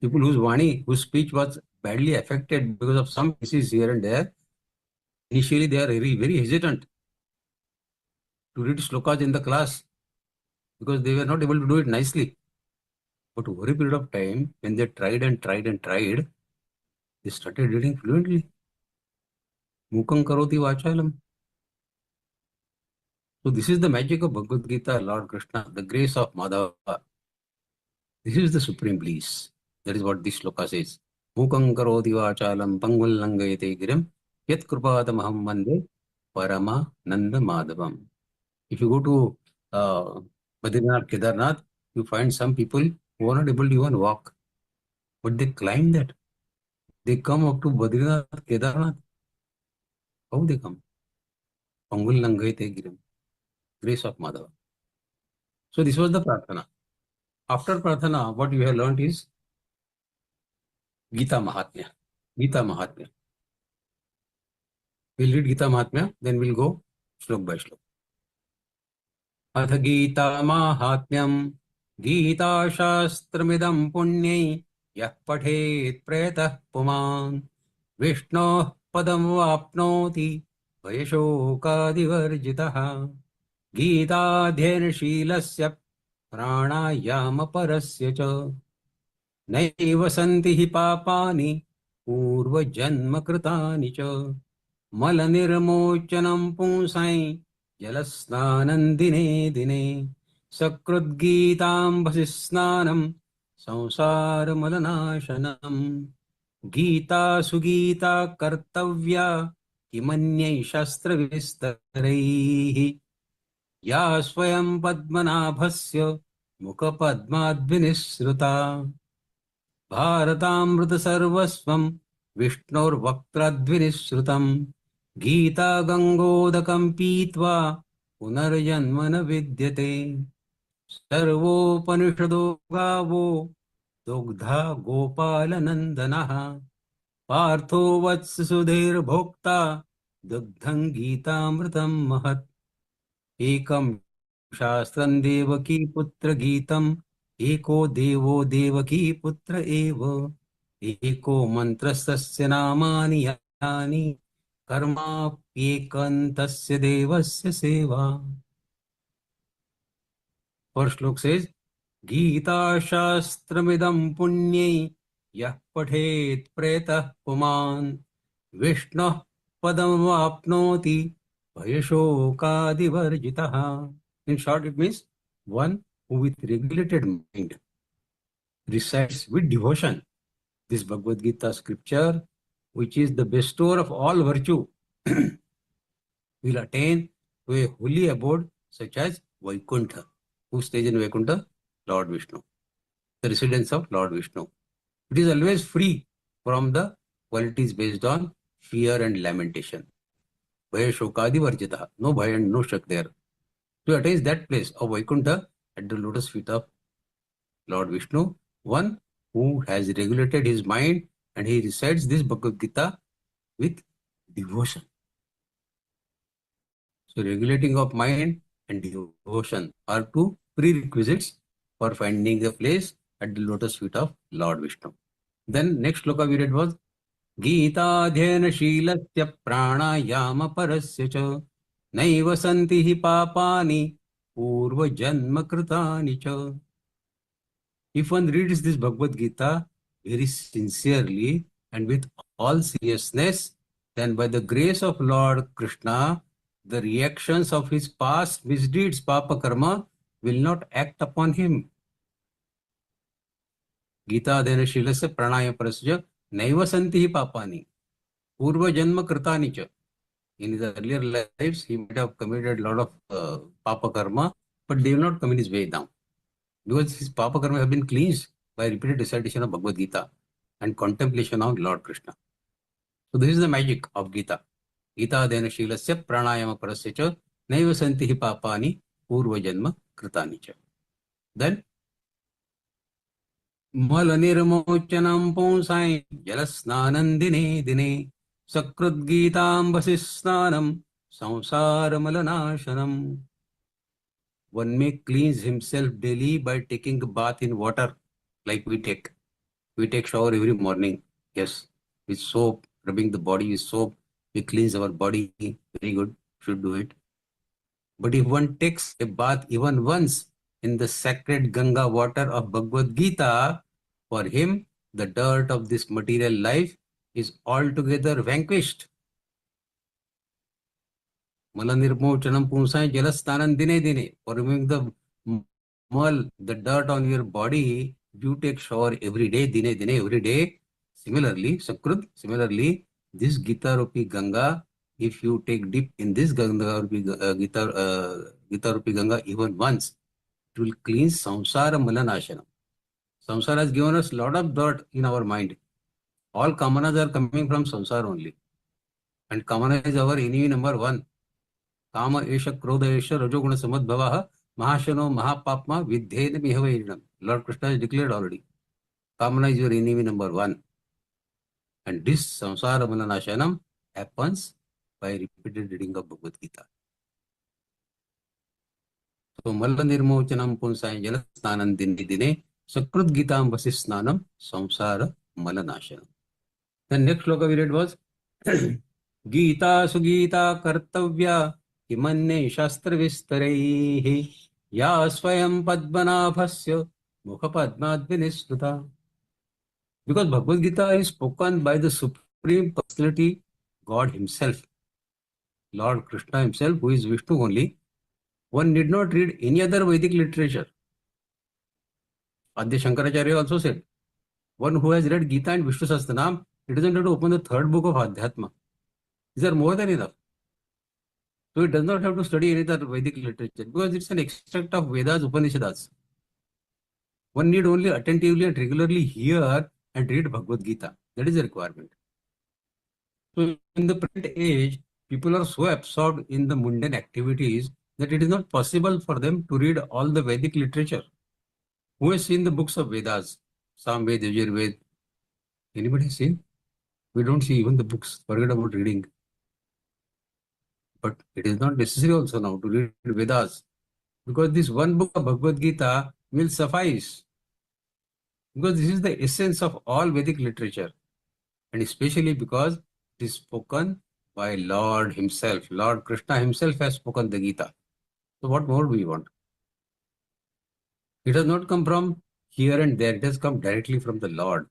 People whose Vani, whose speech was badly affected because of some disease here and there, initially they are very, very hesitant to read shlokas in the class because they were not able to do it nicely. But over a period of time, when they tried and tried and tried, they started reading fluently. Mukang karoti vachalam. So this is the magic of Bhagavad Gita, Lord Krishna, the grace of Madhava. This is the supreme bliss. That is what this shloka says. Mukang karoti vachalam pangvallangayate girim yat krupatamaham vande parama nanda madhavam. If you go to Badrinath, Kedarnath, you find some people who are not able to even walk, but they climb that. They come up to Badrinath, Kedarnath. How they come? Pangvallangayate girim. Grace of Madhava. So this was the Prarthana. After Prarthana, what we have learned is Gita Mahatmya. Gita Mahatmya. We'll read Gita Mahatmya, then we'll go slok by slok. अथ गीता माहात्म्यम् गीताशास्त्रमिदं पुण्यै यः पठेत् प्रेतः पुमान् विष्णोः पदं वाप्नोति भयशोकादिवर्जितः गीताध्ययनशीलस्य प्राणायामपरस्य च नैव सन्ति हि पापानि पूर्वजन्मकृतानि च मलनिर्मोचनं पुंसां जलस्नानं दिने दिने सकृद्गीताम्बसि स्नानं संसारमलनाशनम् गीता सुगीता कर्तव्या किमन्यैः शास्त्रविस्तरैः या स्वयं पद्मनाभस्य मुखपद्माद्विनिसृता भारतामृतसर्वस्वं विष्णोर्वक्त्राद्विनिसृतं गीता गङ्गोदकं पीत्वा पुनर्जन्म न विद्यते सर्वोपनिषदो गावो दुग्धा गोपालनन्दनः पार्थो वत्स सुधीर्भोक्ता दुग्धं गीतामृतं महत् एकं शास्त्रं देवकी पुत्र गीतम् एको देवो देवकी पुत्र एव एको मन्त्रस्तस्य नामानि यानि कर्माप्येकन्तस्य देवस्य सेवा. First श्लोक says गीताशास्त्रमिदं पुण्यै यः पठेत् प्रेतः पुमान् विष्णोः पदं वाप्नोति भयशोकादिवर्जितः. In short, it means one who with regulated mind recites with devotion this Bhagavad Gita scripture, which is the bestower of all virtue, will attain to a holy abode such as Vaikuntha. Who stays in Vaikuntha? Lord Vishnu, the residence of Lord Vishnu. It is always free from the qualities based on fear and lamentation. Bhaya Shokadi Varjita, no bhaya and no shak there. To attain that place of Vaikuntha at the lotus feet of Lord Vishnu, one who has regulated his mind and he recites this Bhagavad Gita with devotion. So regulating of mind and devotion are two prerequisites for finding the place at the lotus feet of Lord Vishnu. Then next shloka we read was Gita-dhyana-shilasya pranayama-parasya cha naiva santi hi papani purva-janma-kritani cha. If one reads this Bhagavad Gita very sincerely and with all seriousness, then by the grace of Lord Krishna, the reactions of his past misdeeds, papa karma, will not act upon him. Gita Adhyayana Shilasya Pranayama Parasya Naiva Santi Papani Purva Janma Kritani cha. In his earlier lives, he might have committed a lot of papa karma, but they will not come in his way down. Because his papa karma have been cleansed by repeated recitation of Bhagavad Gita and contemplation of Lord Krishna. So this is the magic of Gita. Gita Adhyayana Shilasya Pranayama Parasya cha Naiva Santi Papani Purva Janma Kritani cha. Then Malanirmochanam Ponsai Jalasnanam Dine Dine Sakrudgitambasi Snanam Samsaramalanashanam. One may cleanse himself daily by taking a bath in water like we take. We take shower every morning. Yes, with soap, rubbing the body with soap. We cleanse our body. Very good. Should do it. But if one takes a bath even once in the sacred Ganga water of Bhagavad Gita, for him, the dirt of this material life is altogether vanquished. Malanirmochanam Punsai Jalasnanan Dine Dine. For removing the mal, the dirt on your body, you take shower every day, Dine Dine, every day. Similarly, Sakrut, similarly, this Gita Rupi Ganga, if you take dip in this Gita Rupi Ganga even once, it will cleanse Samsara Malanashanam. Samsara has given us a lot of dirt in our mind. All kamanas are coming from Samsara only. And kamana is our enemy number one. Kama Esha Krodha Esha Rajoguna Samadbhavaha Mahashano Mahapapma Vidhed Mihavairinam. Lord Krishna has declared already. Kamana is your enemy number one. And this samsara malanashanam happens by repeated reading of Bhagavad Gita. So Malla Nirmochanam Punsai Jala Snanam Dine Dine Sakrut Gitam Vasis Snanam Samsara Malanashanam. The next shloka we read was Gita Sugita Kartavya Kimanne Shastra Vistarehi Ya Swayam Padmanabhasya Mukha Padmad Vinisruta. Because Bhagavad Gita is spoken by the Supreme Personality, God Himself, Lord Krishna Himself, who is Vishnu only, one need not read any other Vedic literature. Adya Shankaracharya also said, one who has read Gita and Vishnu Sahasranam, he doesn't have to open the third book of Adhyatma. These are more than enough. So it does not have to study any other Vedic literature because it's an extract of Vedas, Upanishads. One need only attentively and regularly hear and read Bhagavad Gita. That is the requirement. So in the present age, people are so absorbed in the mundane activities that it is not possible for them to read all the Vedic literature. Who has seen the books of Vedas? Samved, Yajurved. Anybody seen? We don't see even the books. Forget about reading. But it is not necessary also now to read Vedas. Because this one book of Bhagavad Gita will suffice. Because this is the essence of all Vedic literature. And especially because it is spoken by Lord Himself. Lord Krishna Himself has spoken the Gita. So what more do we want? It has not come from here and there. It has come directly from the Lord.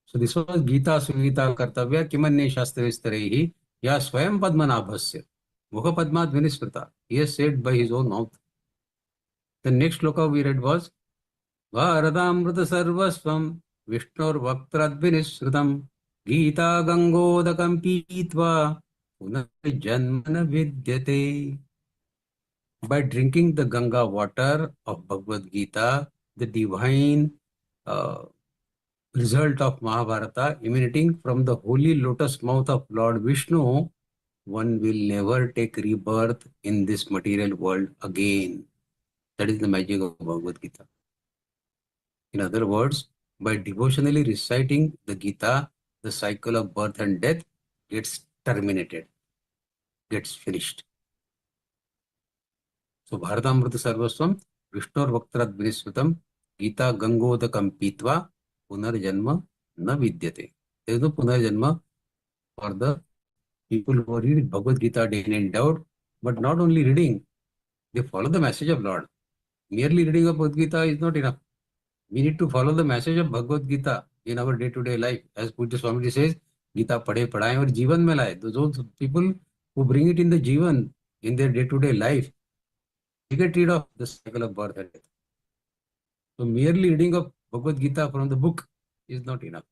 So this was Gita Sugita Kartavya Kimanne Shastra Vistarehi Ya Swayam Padmanabhasya Mukha Padmad Vinismrita. He has said by his own mouth. The next shloka we read was Bharadamrita Sarvasvam Vishnur Vaktrad Vinisrutam Gita Gangodakam Pitva Punarjanmana Vidyate. By drinking the Ganga water of Bhagavad Gita, the divine result of Mahabharata emanating from the holy lotus mouth of Lord Vishnu, one will never take rebirth in this material world again. That is the magic of Bhagavad Gita. In other words, by devotionally reciting the Gita, the cycle of birth and death gets terminated, gets finished. So Bharatamrita Sarvasvam Vishnur Vaktrad Vinisrutam Gita Gangodakam Pitva Punarjanma Na Vidyate. There is no Punarjanma for the people who read Bhagavad Gita day in and out, but not only reading, they follow the message of Lord. Merely reading of Bhagavad Gita is not enough. We need to follow the message of Bhagavad Gita in our day-to-day life. As Pujya Swamiji says, Gita padhe padhaye aur jivan mein laye. Those people who bring it in the jivan, in their day-to-day life, they get rid of the cycle of birth and death. So merely reading of Bhagavad Gita from the book is not enough.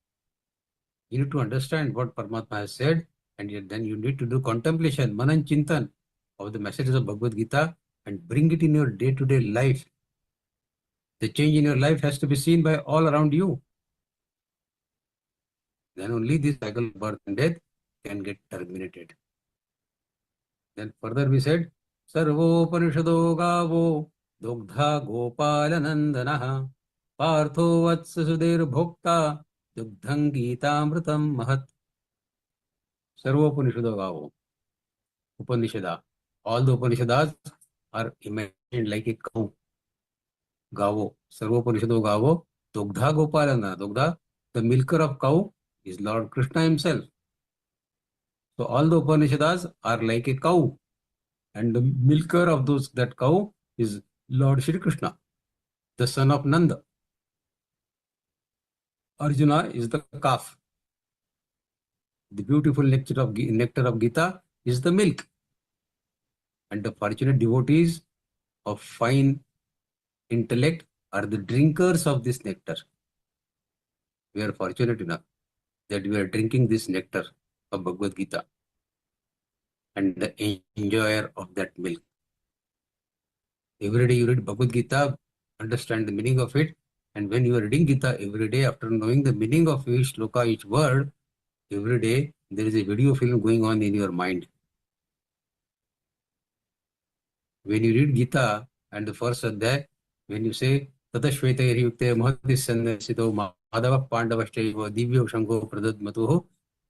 You need to understand what Paramatma has said, and then you need to do contemplation, manan chintan of the messages of Bhagavad Gita and bring it in your day-to-day life. The change in your life has to be seen by all around you. Then only this cycle of birth and death can get terminated. Then further we said, Sarvopanishado gavo dugdha gopalanandanaha partho vatsasudir bhokta dugdham gitamritam mahat. Sarvopanishado gavo. Upanishada. All the Upanishads are imagined like a cow. Gavo. Sarvopanishado gavo dugdha gopalana. Dugdha, the milker of cow, is Lord Krishna Himself. So all the Upanishads are like a cow. And the milker of that cow is Lord Shri Krishna, the son of Nanda. Arjuna is the calf. The beautiful nectar of Gita is the milk. And the fortunate devotees of fine intellect are the drinkers of this nectar. We are fortunate enough that we are drinking this nectar of Bhagavad Gita and the enjoyer of that milk. Every day you read Bhagavad Gita, understand the meaning of it, and when you are reading Gita every day, after knowing the meaning of each shloka, each word, every day there is a video film going on in your mind. When you read Gita and the first adhyay, when you say Tatashvetayari yukte mahadisannasito madava pandavashchaiva divyo shango pradadmatuho,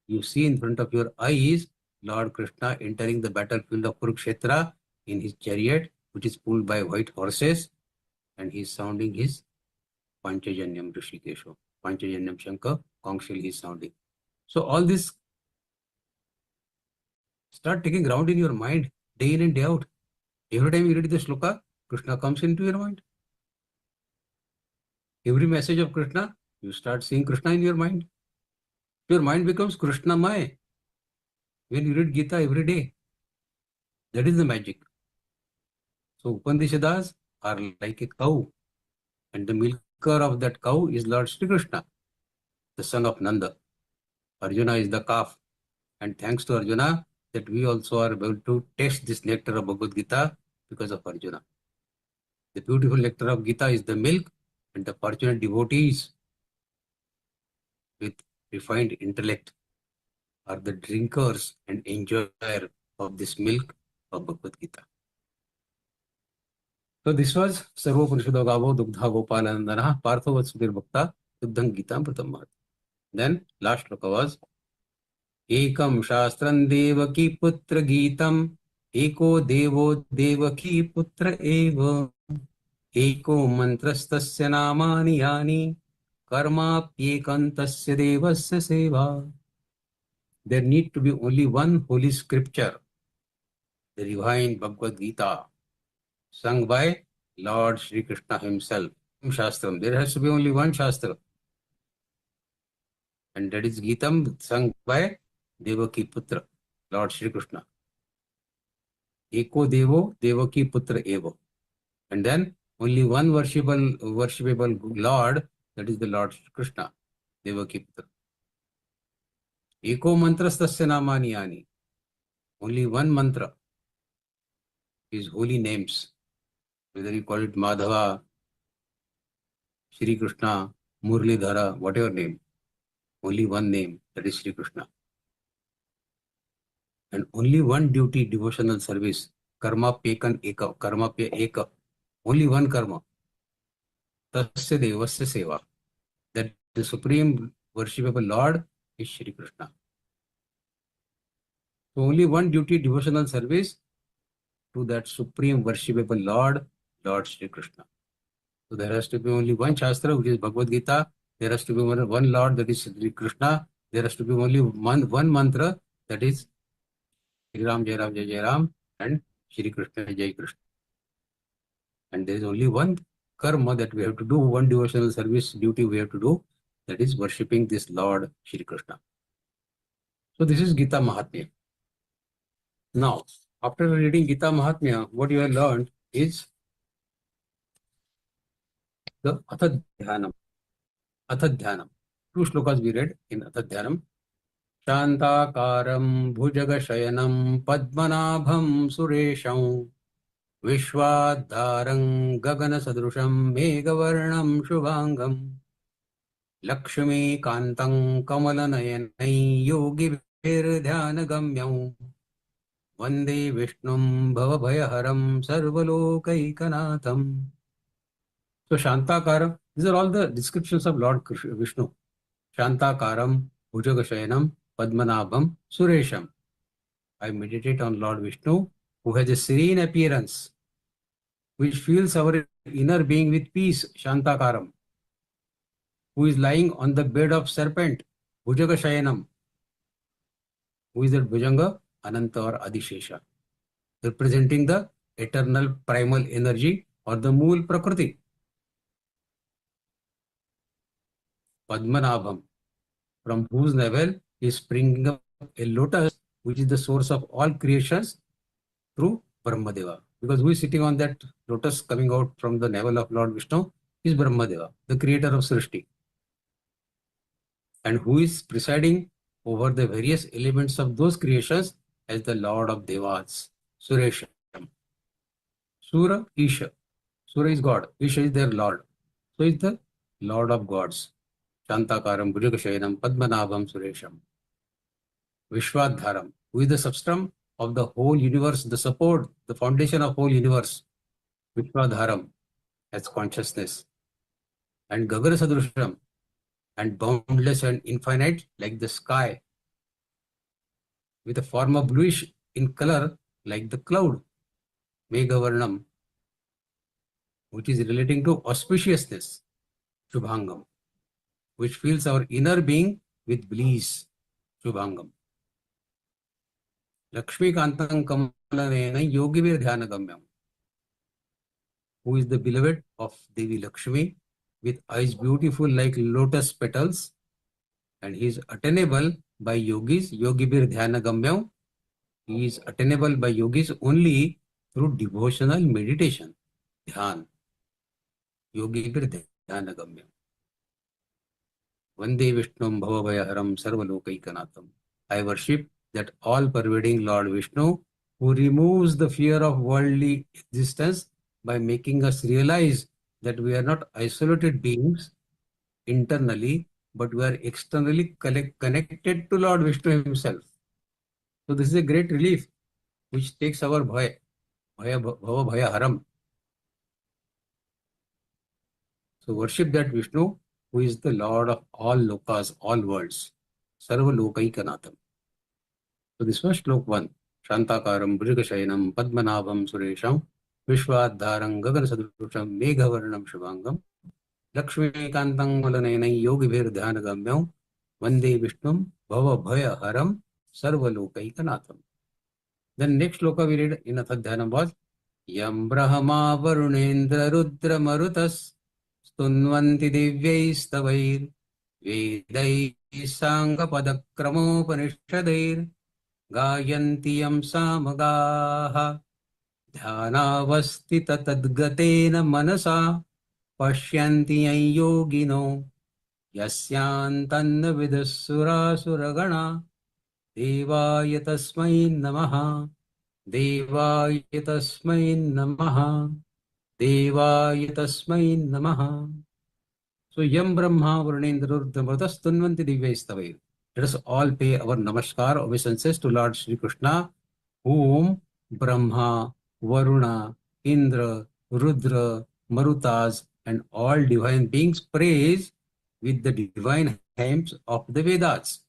you see in front of your eyes Lord Krishna entering the battlefield of Kurukshetra in his chariot, which is pulled by white horses, and he is sounding his Panchajanyam Rishikesho. Panchajanyam Shankar, Kongshil he is sounding. So all this start taking ground in your mind day in and day out. Every time you read the shloka, Krishna comes into your mind. Every message of Krishna, you start seeing Krishna in your mind. Your mind becomes Krishnamaya when you read Gita every day. That is the magic. So Upanishads are like a cow, and the milker of that cow is Lord Sri Krishna, the son of Nanda. Arjuna is the calf, and thanks to Arjuna that we also are able to taste this nectar of Bhagavad Gita because of Arjuna. The beautiful nectar of Gita is the milk, and the fortunate devotees with refined intellect are the drinkers and enjoyer of this milk of Bhagavad Gita. So this was Sarvopanishado Gavo Dugdha Gopalanandana Parthavat Sudhir Bhakta Dugdham Gitam Pratammat. Then last shloka was Ekam Shastram Devaki Putra Gitam Eko Devo Devaki Putra Eva Eko Mantrastasya Namani Yani Karma Pyekantasya Devasya Seva. There need to be only one holy scripture, the divine Bhagavad Gita, sung by Lord Sri Krishna himself. Shastram. There has to be only one Shastra, and that is Gitam, sung by Devaki Putra, Lord Sri Krishna. Eko Devo Devaki Putra Eva. And then only one worshipable Lord, that is the Lord Sri Krishna, Devaki Putra. Eko Mantrastasya Namani Yani. Only one mantra, his holy names, whether you call it Madhava, Shri Krishna, Murlidhara, whatever name, only one name, that is Shri Krishna. And only one duty, devotional service, karma pekan eka, karma pe eka, only one karma, tasya devasya seva, that the supreme worshipable Lord is Shri Krishna. So only one duty, devotional service to that supreme worshipable Lord, Lord Shri Krishna. So there has to be only one Shastra, which is Bhagavad Gita. There has to be one Lord, that is Shri Krishna. There has to be only one mantra, that is Shri Ram, Jai Ram, Jai Jai Ram, and Shri Krishna, Jai Krishna. And there is only one karma that we have to do, one devotional service duty we have to do, that is worshipping this Lord Shri Krishna. So this is Gita Mahatmya. Now, after reading Gita Mahatmya, what you have learned is the Athadhyanam. Athadhyanam. Two shlokas we read in Athadhyanam. Shantakaram bhujagashayanam padmanabham suresham Vishwadharam gagana sadrusham megavarnam shubhangam Lakshmi kantam kamalanayanai yogi virdhyanagamyam Vande Vishnum bhavabhayaharam sarvalokaikanaatham. So Shantakaram, these are all the descriptions of Lord Vishnu. Shantakaram, Bhujagashayanam, Padmanabham, Suresham. I meditate on Lord Vishnu, who has a serene appearance, which fills our inner being with peace, Shantakaram, who is lying on the bed of serpent, Bhujagashayanam. Who is that Bhujanga? Ananta or Adishesha, representing the eternal primal energy or the Mool Prakriti. Padmanabham, from whose navel is springing up a lotus, which is the source of all creations through Brahmadeva. Because who is sitting on that lotus coming out from the navel of Lord Vishnu is Brahmadeva, the creator of Srishti. And who is presiding over the various elements of those creations as the Lord of Devas, Suresham. Sura, Isha. Sura is God, Isha is their Lord. So is the Lord of gods. Shantakaram, Bhujagashayanam, Padmanabham, Suresham. Vishwadharam, who is the substrum? of the whole universe, the support, the foundation of whole universe, Vishwadharam, as consciousness, and Gagana Sadrusham, and boundless and infinite like the sky, with a form of bluish in color like the cloud, Meghavarnam, which is relating to auspiciousness, Shubhangam, which fills our inner being with bliss, Shubhangam. Lakshmikantam Kamalanena Yogivir Dhyanagamyam, who is the beloved of Devi Lakshmi, with eyes beautiful like lotus petals, and he is attainable by yogis, Yogibir Dhyanagamyam. He is attainable by yogis only through devotional meditation, Dhyan. Yogibir Dhyanagamyam. Vande Vishnum Bhavabhayaharam Sarvalokaikanatham. I worship that all-pervading Lord Vishnu, who removes the fear of worldly existence by making us realize that we are not isolated beings internally, but we are externally connected to Lord Vishnu himself. So this is a great relief which takes our bhava haram. So worship that Vishnu, who is the Lord of all lokas, all worlds. Sarva Lokaikanatham. So this was Shlok 1. Shantakaram Bhujagasayanam Padmanabham Suresham Vishwadharam Gagana Sadrusham Meghavarnam Shubhangam Lakshmikantam Malanenai Yogibhir Dhyanagamyam Vande Vishnum Bhava Bhaya Haram Sarva Lokaikanatham. Then next shloka we read in Athadhyanam was Yam Brahma Varunendra Rudra Marutas Stunvanti Divyaistavayir Vedai Sanga Padakramopanishadair Gayanti Yam Samagaha Dhyanavastita Tadgatena Manasa Pashyanti Yogino Yasyantanna Vidasura Suragana Devaya Tasmai Namaha Devaya Tasmai Namaha Devaya Tasmai Namaha. So Yam Brahma Varunendra Rudra Marutas Stunvanti Divyaistavayir. Let us all pay our namaskar obeisances to Lord Shri Krishna, whom Brahma, Varuna, Indra, Rudra, Marutas, and all divine beings praise with the divine hymns of the Vedas.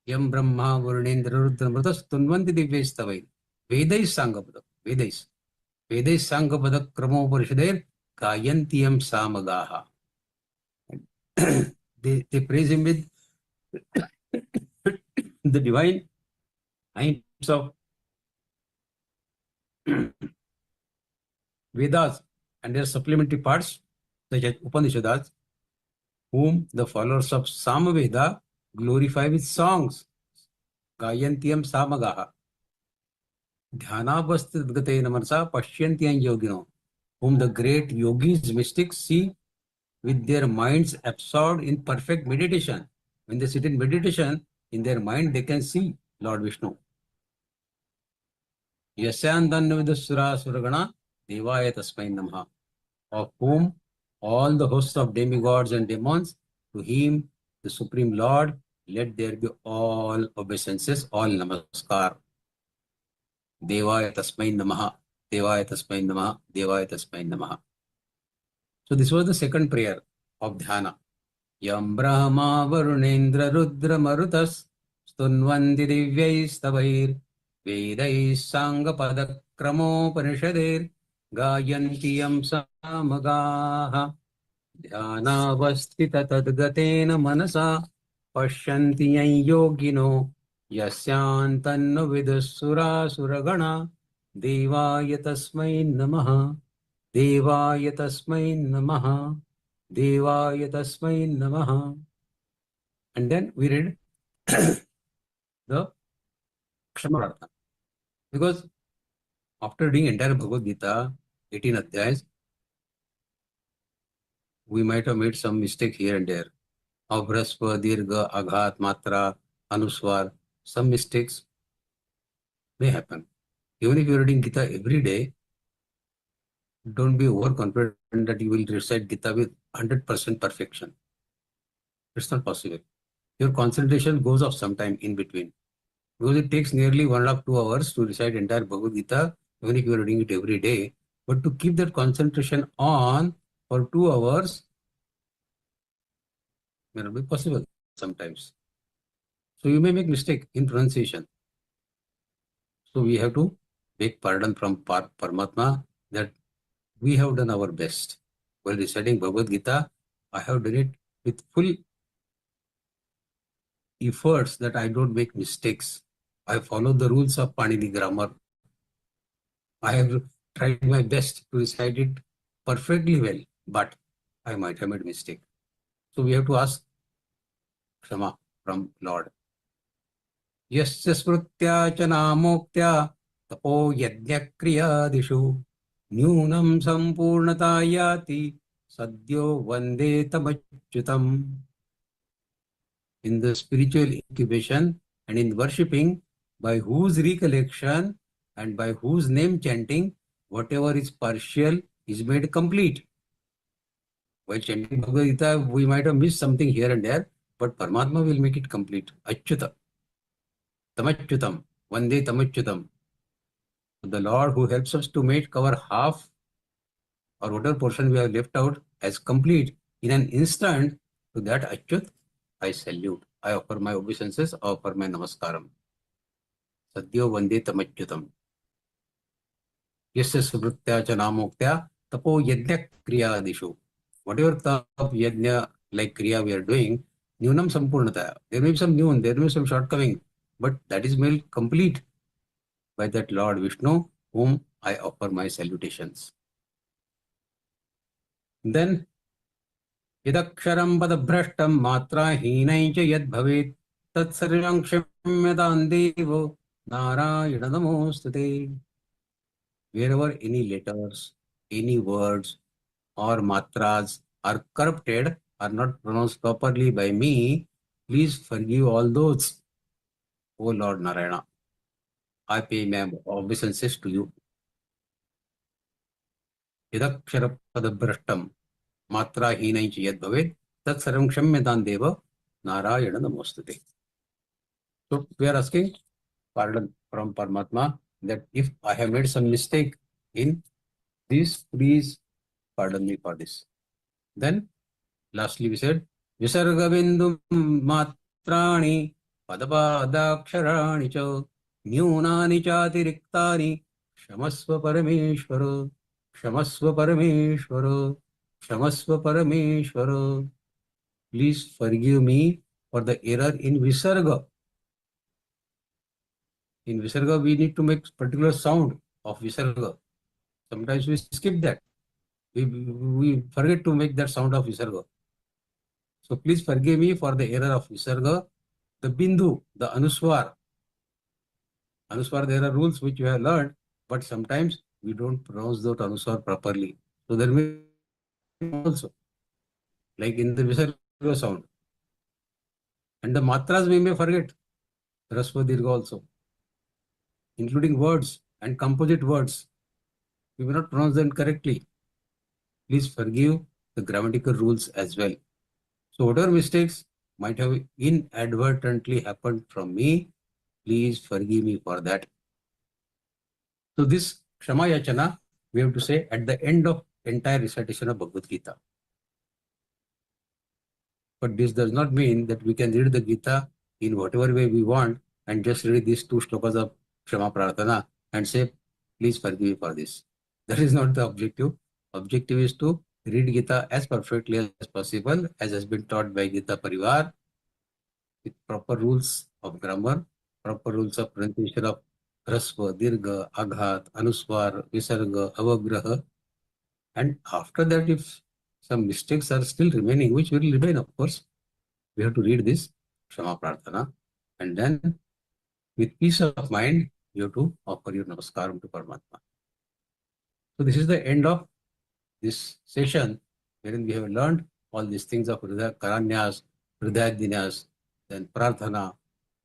Yam Brahma, Varunendra, Rudra, Marutas, Tunvanti Divyaistavayir. Vedais Sangapadak. Vedais. Vedais Sangapadak Kramo Parishader Gayantiyam Samagaha. They praise him with the divine hymns of Vedas and their supplementary parts, such as Upanishads, whom the followers of Samaveda glorify with songs. Gayantiyam Samagaha. Dhyanavastitgatena manasa Pashyantiyam Yogino, whom the great yogis, mystics see with their minds absorbed in perfect meditation. When they sit in meditation, in their mind they can see Lord Vishnu. Yasyantanna Vidasura Suragana Devaya Tasmai Namaha, of whom all the hosts of demigods and demons, to him, the Supreme Lord, let there be all obeisances, all namaskar. Devaya Tasmai Namaha, Devaya Tasmai Namaha, Devaya Tasmai Namaha. So this was the second prayer of Dhyana. Yam Brahma Varunendra Rudra Marutas Stunvanti Divyaistavayir Vedais Sanga Padakramo Panishadir Gayanti Yam Samagaha Dhyanavastita Tadgatena Manasa Pashyanti Yan Yogino Yasyantanna Vidasura Suragana Devaya Tasmai Namaha Devaya Tasmai Namaha Devaya Tasmai Namaha. And then we read the Kshamarartha. Because after reading entire Bhagavad Gita, 18 adhyayas, we might have made some mistake here and there. Abraspa, Dirga, Aghat, Matra, Anuswar, some mistakes may happen. Even if you are reading Gita every day, don't be overconfident that you will recite Gita with 100% perfection. It's not possible. Your concentration goes off sometime in between. Because it takes nearly 1.5 to 2 hours to recite entire Bhagavad Gita, even if you are reading it every day. But to keep that concentration on for 2 hours may not be possible sometimes. So you may make mistake in pronunciation. So we have to beg pardon from Paramatma that we have done our best. While reciting Bhagavad Gita, I have done it with full efforts that I don't make mistakes. I follow the rules of Panini grammar. I have tried my best to recite it perfectly well, but I might have made mistake. So we have to ask Kshama from Lord. Yasya smrutya cha namoktya tapo yajna kriyadishu nyunam sampurnata yati sadyo vande tamachyutam. In the spiritual incubation and in worshipping, by whose recollection and by whose name chanting, whatever is partial is made complete. While chanting Bhagavad Gita, we might have missed something here and there, but Paramatma will make it complete. Achyuta, Tamachyutam, Vande Tamachyutam. The Lord who helps us to make our half or whatever portion we have left out as complete in an instant, to that Achyut, I salute. I offer my obeisances, I offer my namaskaram. Sadhyo Vande Tamachyutam. Yasya Subhritya cha namoktya tapo yajna kriyadishu. Whatever tap yajna like kriya we are doing, nyunam sampurnata. There may be some new, there may be some shortcoming, but that is made complete by that Lord Vishnu, whom I offer my salutations. Then Yadaksharam padabhrashtam matra hinai cha yad bhavet tat sarvam kshamyadan devo narayana namostate. Wherever any letters, any words or matras are corrupted, are not pronounced properly by me, please forgive all those. O Lord Narayana, I pay my obeisances to you. Yadakshara padabhrashtam matra hinai cha yad bhavet tat sarvam kshamyadan deva narayana namostate. So we are asking pardon from Paramatma that if I have made some mistake in this, please pardon me for this. Then lastly we said Visarga bindu matrani padapadaksharani cha nyunani chatirikhtani kshamasva parameshwara kshamasva parameshwara kshamasva parameshwara. Please forgive me for the error in Visarga. In Visarga, we need to make particular sound of Visarga. Sometimes we skip that. We forget to make that sound of Visarga. So please forgive me for the error of Visarga. The Bindu, the Anuswar. Anuswar, there are rules which we have learned, but sometimes we don't pronounce that Anuswar properly. So there may be also, like in the Visarga sound. And the matras we may forget. Rasva Dirgha also. Including words and composite words. We may not pronounce them correctly. Please forgive the grammatical rules as well. So whatever mistakes might have inadvertently happened from me, please forgive me for that. So this Kshama Yachana, we have to say at the end of entire recitation of Bhagavad Gita. But this does not mean that we can read the Gita in whatever way we want and just read these 2 shlokas of Kshama Prarthana and say, please forgive me for this. That is not the objective. Objective is to read Gita as perfectly as possible, as has been taught by Gita Parivar, with proper rules of grammar, proper rules of pronunciation of Rasva, Dirgha, Aghat, Anuswar, Visarga, Avagraha. And after that, if some mistakes are still remaining, which will remain, of course, we have to read this Kshama Prarthana, and then with peace of mind, you have to offer your namaskaram to Paramatma. So this is the end of this session, wherein we have learned all these things of Karanyas, Hridayadinyas, then Prarthana,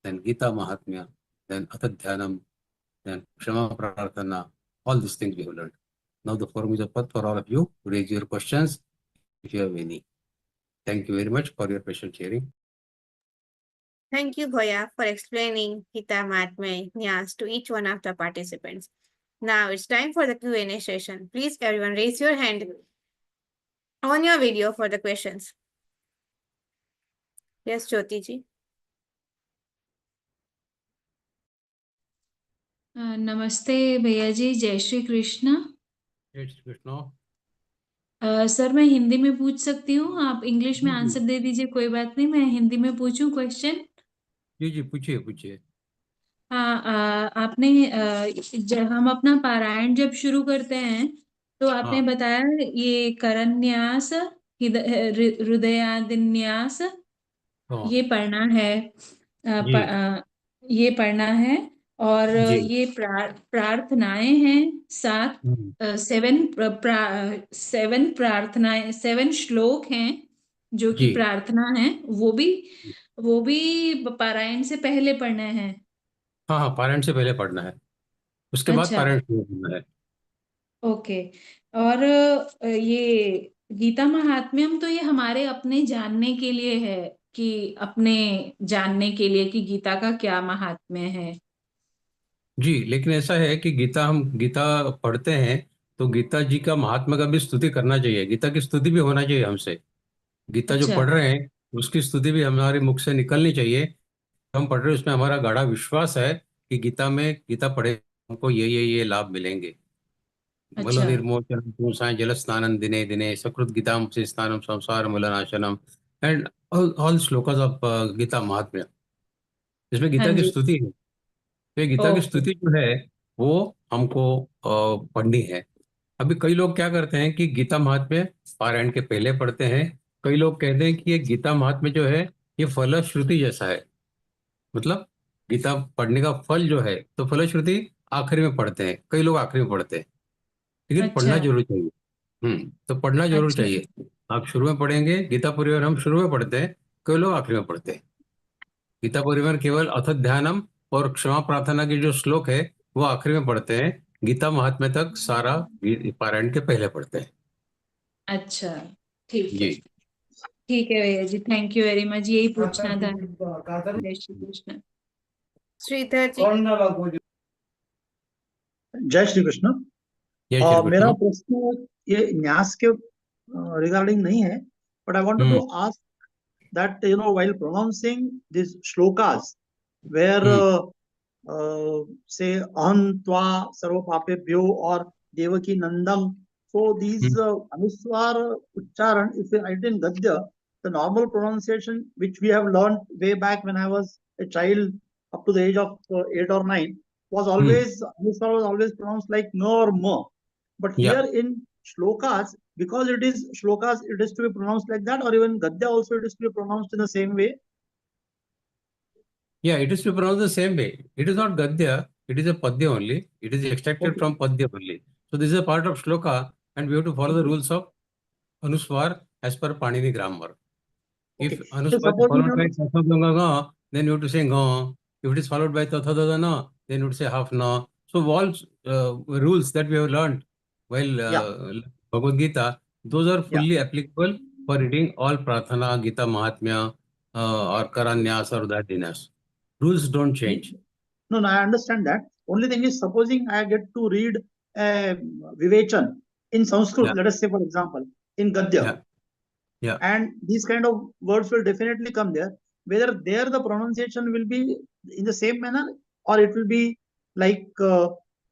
then Gita Mahatmya, then Atadhyanam, then Kshama Prarthana, all these things we have learned. Now the forum is open for all of you to raise your questions if you have any. Thank you very much for your patient hearing. Thank you, Bhoya, for explaining Gita Mahatmya Nyas to each one of the participants. Now it's time for the Q&A session. Please, everyone, raise your hand on your video for the questions. Yes, Jyoti ji. नमस्ते भैया जी, जय श्री कृष्ण। जय Shri Krishna. Sir मैं हिंदी में पूछ सकती हूँ, आप इंग्लिश में जी, जी। आंसर दे दीजिए, कोई बात नहीं, मैं हिंदी में पूछूं क्वेश्चन। जी जी, पूछिए पूछिए। हाँ, आपने जब हम अपना पारायण जब शुरू करते हैं तो आपने हाँ बताया ये करन्यास, हृदयादिन्यास, हाँ ये पढ़ना है, जी ये पढ़ना है, और जी। ये प्रार्थनाएं हैं, सात हम्म, सेवन प्रार्थनाएं, 7 श्लोक हैं जो कि जी प्रार्थना है, वो भी पारायण से पहले पढ़ना है। हाँ हाँ, पारायण से पहले पढ़ना है, उसके बाद अच्छा, पारायण शुरू करना है। ओके। और ये गीता महात्म्यम तो ये हमारे अपने जानने के लिए है, कि अपने जानने के लिए कि गीता का क्या महात्म्य है। जी, लेकिन ऐसा है कि हम गीता पढ़ते हैं तो गीता जी का महात्मा का भी स्तुति करना चाहिए, गीता की स्तुति भी होना चाहिए हमसे। गीता जो अच्छा, पढ़ रहे हैं उसकी स्तुति भी हमारे मुख से निकलनी चाहिए। हम पढ़ रहे हैं उसमें हमारा गाढ़ा विश्वास है कि गीता पढ़े हमको ये लाभ मिलेंगे। मलो अच्छा, निर्मोचनम पुंसाय जल स्नानम दिने दिने सकृत गीताम से स्नानम संसार मलनाशनम and all shlokas of Gita Mahatmya, इसमें हाँ गीता की जी, स्तुति है। तो ये गीता की ओके, स्तुति जो है वो हमको पढ़नी है। अभी कई लोग क्या करते हैं कि गीता महात्म्य पारायण के पहले पढ़ते हैं। कई लोग कहते हैं कि ये गीता महात्म्य जो है ये फलश्रुति जैसा है, मतलब गीता पढ़ने का फल जो है तो फलश्रुति आखिरी में पढ़ते हैं, कई लोग आखिरी में पढ़ते हैं, लेकिन पढ़ना अच्छा, जरूर चाहिए। तो पढ़ना जरूर अच्छा, चाहिए। आप शुरू में पढ़ेंगे गीता परिवार, हम शुरू में पढ़ते हैं, कई लोग आखिरी में पढ़ते हैं। गीता परिवार केवल अथ ध्यानम और क्षमा प्रार्थना के जो श्लोक है वो आखिरी में पढ़ते हैं, गीता महात्म्य तक सारा पारायण के पहले पढ़ते हैं। अच्छा, ठीक है, जी ठीक है भैया जी, थैंक यू वेरी मच, यही पूछना था। जय श्री कृष्ण। Sridhar ji. जय श्री कृष्ण। जय श्री मेरा कृष्ण। प्रश्न ये न्यास के रिगार्डिंग नहीं है, but I wanted to hmm ask that while pronouncing these shlokas where hmm say aham tva sarva papebhyo or devaki nandam, so these hmm anuswar uchcharan, if I write in gadya, the normal pronunciation which we have learned way back when I was a child up to the age of 8 or 9 was hmm always anuswar was always pronounced like no or mo, but या here in shlokas, because it is shlokas, it is to be pronounced like that, or even gadya also it is to be pronounced in the same way. Yeah, it is to pronounce the same way. It is not Gadya, it is a Padya only. It is extracted Okay, from Padya only. So this is a part of Shloka and we have to follow the okay, rules of Anuswar as per Panini grammar. If okay. So Anuswar is suppose followed by Tatha, then you have to say Nga. If it is followed by Tatha, Na, then you would say half Na. So all rules that we have learned while yeah, Bhagavad Gita, those are yeah. fully applicable for reading all Pratana, Gita Mahatmya, or Karanyas or Udadinas. Rules don't change. No, no, I understand that. Only thing is, supposing I get to read Vivechan in Sanskrit, Yeah, let us say, for example, in Gadya, yeah, yeah. and these kind of words will definitely come there. Whether there the pronunciation will be in the same manner, or it will be like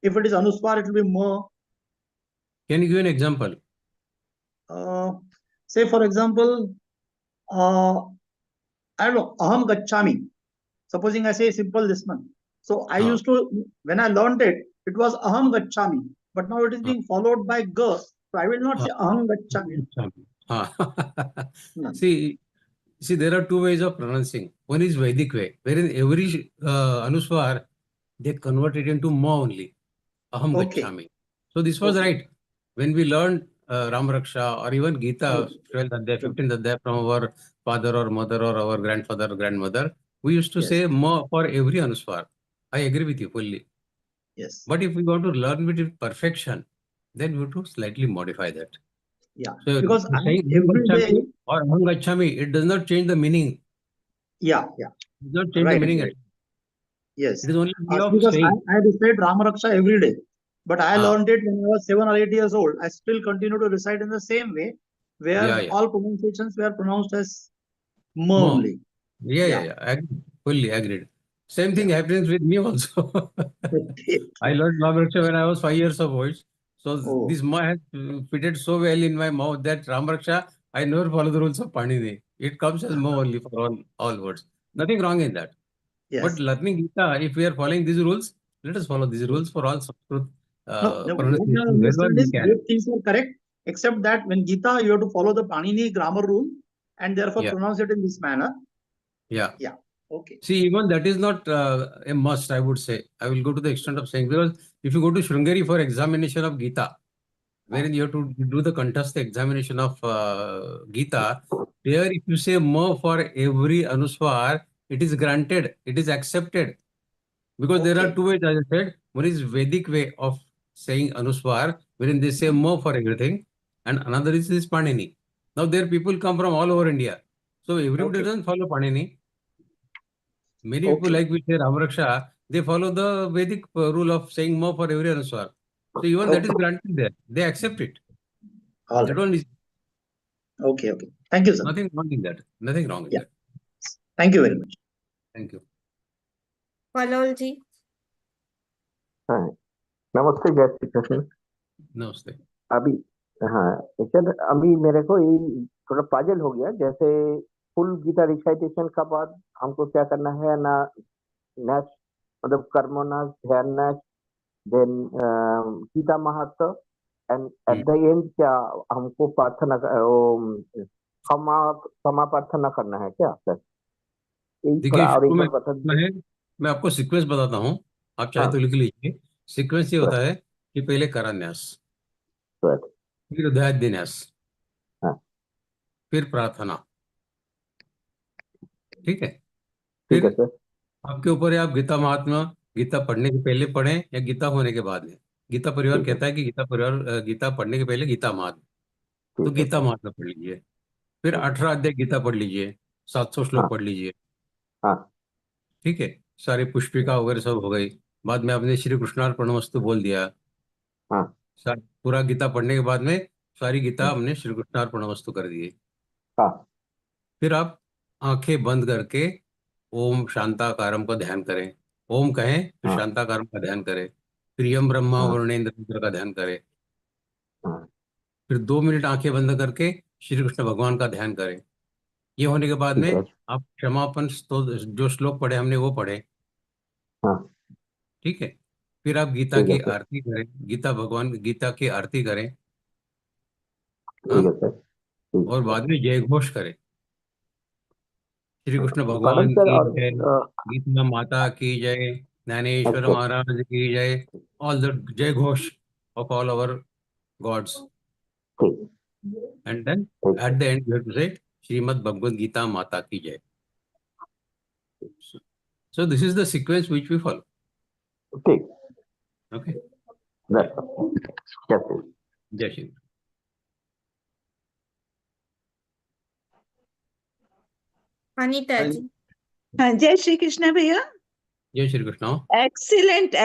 if it is Anuswar, it will be more. Can you give an example? Say, for example, I don't know, Aham Gachami. Supposing I say simple this one. So I Uh, used to, when I learned it, it was Aham Gachami. But now it is uh, being followed by Ga. So I will not uh, say Aham Gachami. No. See, there are two ways of pronouncing. One is Vedic way, wherein every Anuswar they convert it into Ma only. Aham Okay. Gachami. So this was Okay. right. When we learned Ram Raksha or even Gita, True. 12th Adhyay, True. 15th Adhyay from our father or mother or our grandfather or grandmother, we used to Yes. say Ma for every Anuswar. I agree with you fully. Yes. But if we want to learn it with perfection, then we have to slightly modify that. Yeah. So Because I saying Aham every day. Gachami or Aham Gachami, it does not change the meaning. Yeah. Yeah. not change the Right, meaning right. at all. Yes. It is only way of Because saying. I recite Rama Raksha every day, but I Ah. learned it when I was 7 or 8 years old. I still continue to recite in the same way, where Yeah, yeah. all pronunciations were pronounced as ma More. only. Yeah. Agreed. Fully agreed. Same thing happens with me also. Okay. I learned Rama Raksha when I was 5 years of age. So Oh. this ma has fitted so well in my mouth that Rama Raksha, I never follow the rules of Panini. It comes as ma only for all words. Nothing wrong in that. Yes. But learning Gita, if we are following these rules, let us follow these rules for all Sanskrit No, what I pronunciation wherever understand we is can. both things are correct, except that when Gita, you have to follow the Panini grammar rule and therefore Yeah. pronounce it in this manner. Yeah. Okay. See, even that is not a must, I would say. I will go to the extent of saying, because if you go to Sringeri for examination of Gita, wherein you have to do the contest examination of Gita, there if you say ma for every anuswar, it is granted, it is accepted. Because there are Okay. two ways, as I said. One is Vedic way of saying anuswar, wherein they say ma for everything, and another is this Panini. Now there people come from all over India. So everybody Okay. doesn't follow Panini. Many people, Okay. like we say Ramraksha, they follow the Vedic rule of saying ma for every anuswar. So even that is Okay. granted there. They accept it. All They right. don't. Okay. Okay. Thank you, sir. Nothing wrong in that. Nothing wrong in Yeah. that. Thank you very much. Thank you. Palol ji. हाँ नमस्ते जय Shri Krishna. Namaste. अभी हाँ sir अभी मेरे को ये थोड़ा पाजल हो गया, जैसे फुल गीता रिसाइटेशन का बाद हमको क्या करना है ना, नेक्स्ट मतलब कर्मोनास ध्याननास देन गीता महात्म एंड एट द एंड क्या हमको प्रार्थना क्षमा प्रार्थना करना है क्या सर? देखिए थोड़ा और एक शुरू बार में बता मैं दीजिए। मैं आपको सीक्वेंस बताता हूँ, आप चाहे हाँ तो लिख लीजिए। सीक्वेंस ये होता है कि पहले करान्यास, सर। फिर अध्यायन्यास, हाँ फिर प्रार्थना। ठीक है। ठीक फिर है सर। आपके ऊपर है, आप गीता महात्मा गीता पढ़ने के पहले पढ़ें या गीता होने के बाद में। गीता परिवार ठीक है कहता है कि गीता पढ़ने के पहले गीता महात्मा, तो ठीक है गीता सर। महात्मा पढ़ लीजिए। फिर हाँ 18 अध्याय गीता पढ़ लीजिए, 700 हाँ श्लोक पढ़ लीजिए। हाँ ठीक है। सारी पुष्पिका वगैरह सब हो गई। बाद में आपने श्री कृष्णार्पणमस्तु बोल दिया। हाँ पूरा गीता पढ़ने के बाद में सारी गीता हमने श्री कृष्णार्पणमस्तु कर दी। हाँ फिर आप आंखें बंद करके ओम शांताकारम का ध्यान करें। ओम कहें तो हाँ शांताकारम का ध्यान करें। फिर यम ब्रह्मा हाँ वरुणेंद्र रुद्र का ध्यान करें। हाँ फिर 2 मिनट आंखें बंद करके श्री कृष्ण भगवान का ध्यान करें। ये होने के बाद ठीक में है। आप क्षमापन जो श्लोक पढ़े हमने वो पढ़े। हाँ ठीक है। फिर आप गीता ठीक है की सर। आरती करें, गीता की आरती करें। ठीक है हाँ। सर। ठीक और बाद में जय घोष करें, श्री कृष्ण पढ़न भगवान सर। की और जय, गीता माता की जय, ज्ञानेश्वर अच्छा महाराज की जय, ऑल द जय घोष ऑफ ऑल आवर गॉड्स। ठीक एंड देन ठीक at the end you have to say Shrimad Bhagavad Gita माता की जय। So this is the sequence which we follow. ठीक। Okay. That's all. Yes, sir. जय श्री कृष्ण। Anita ji. हाँ जय श्री कृष्ण भैया। जय Shri Krishna. Excellent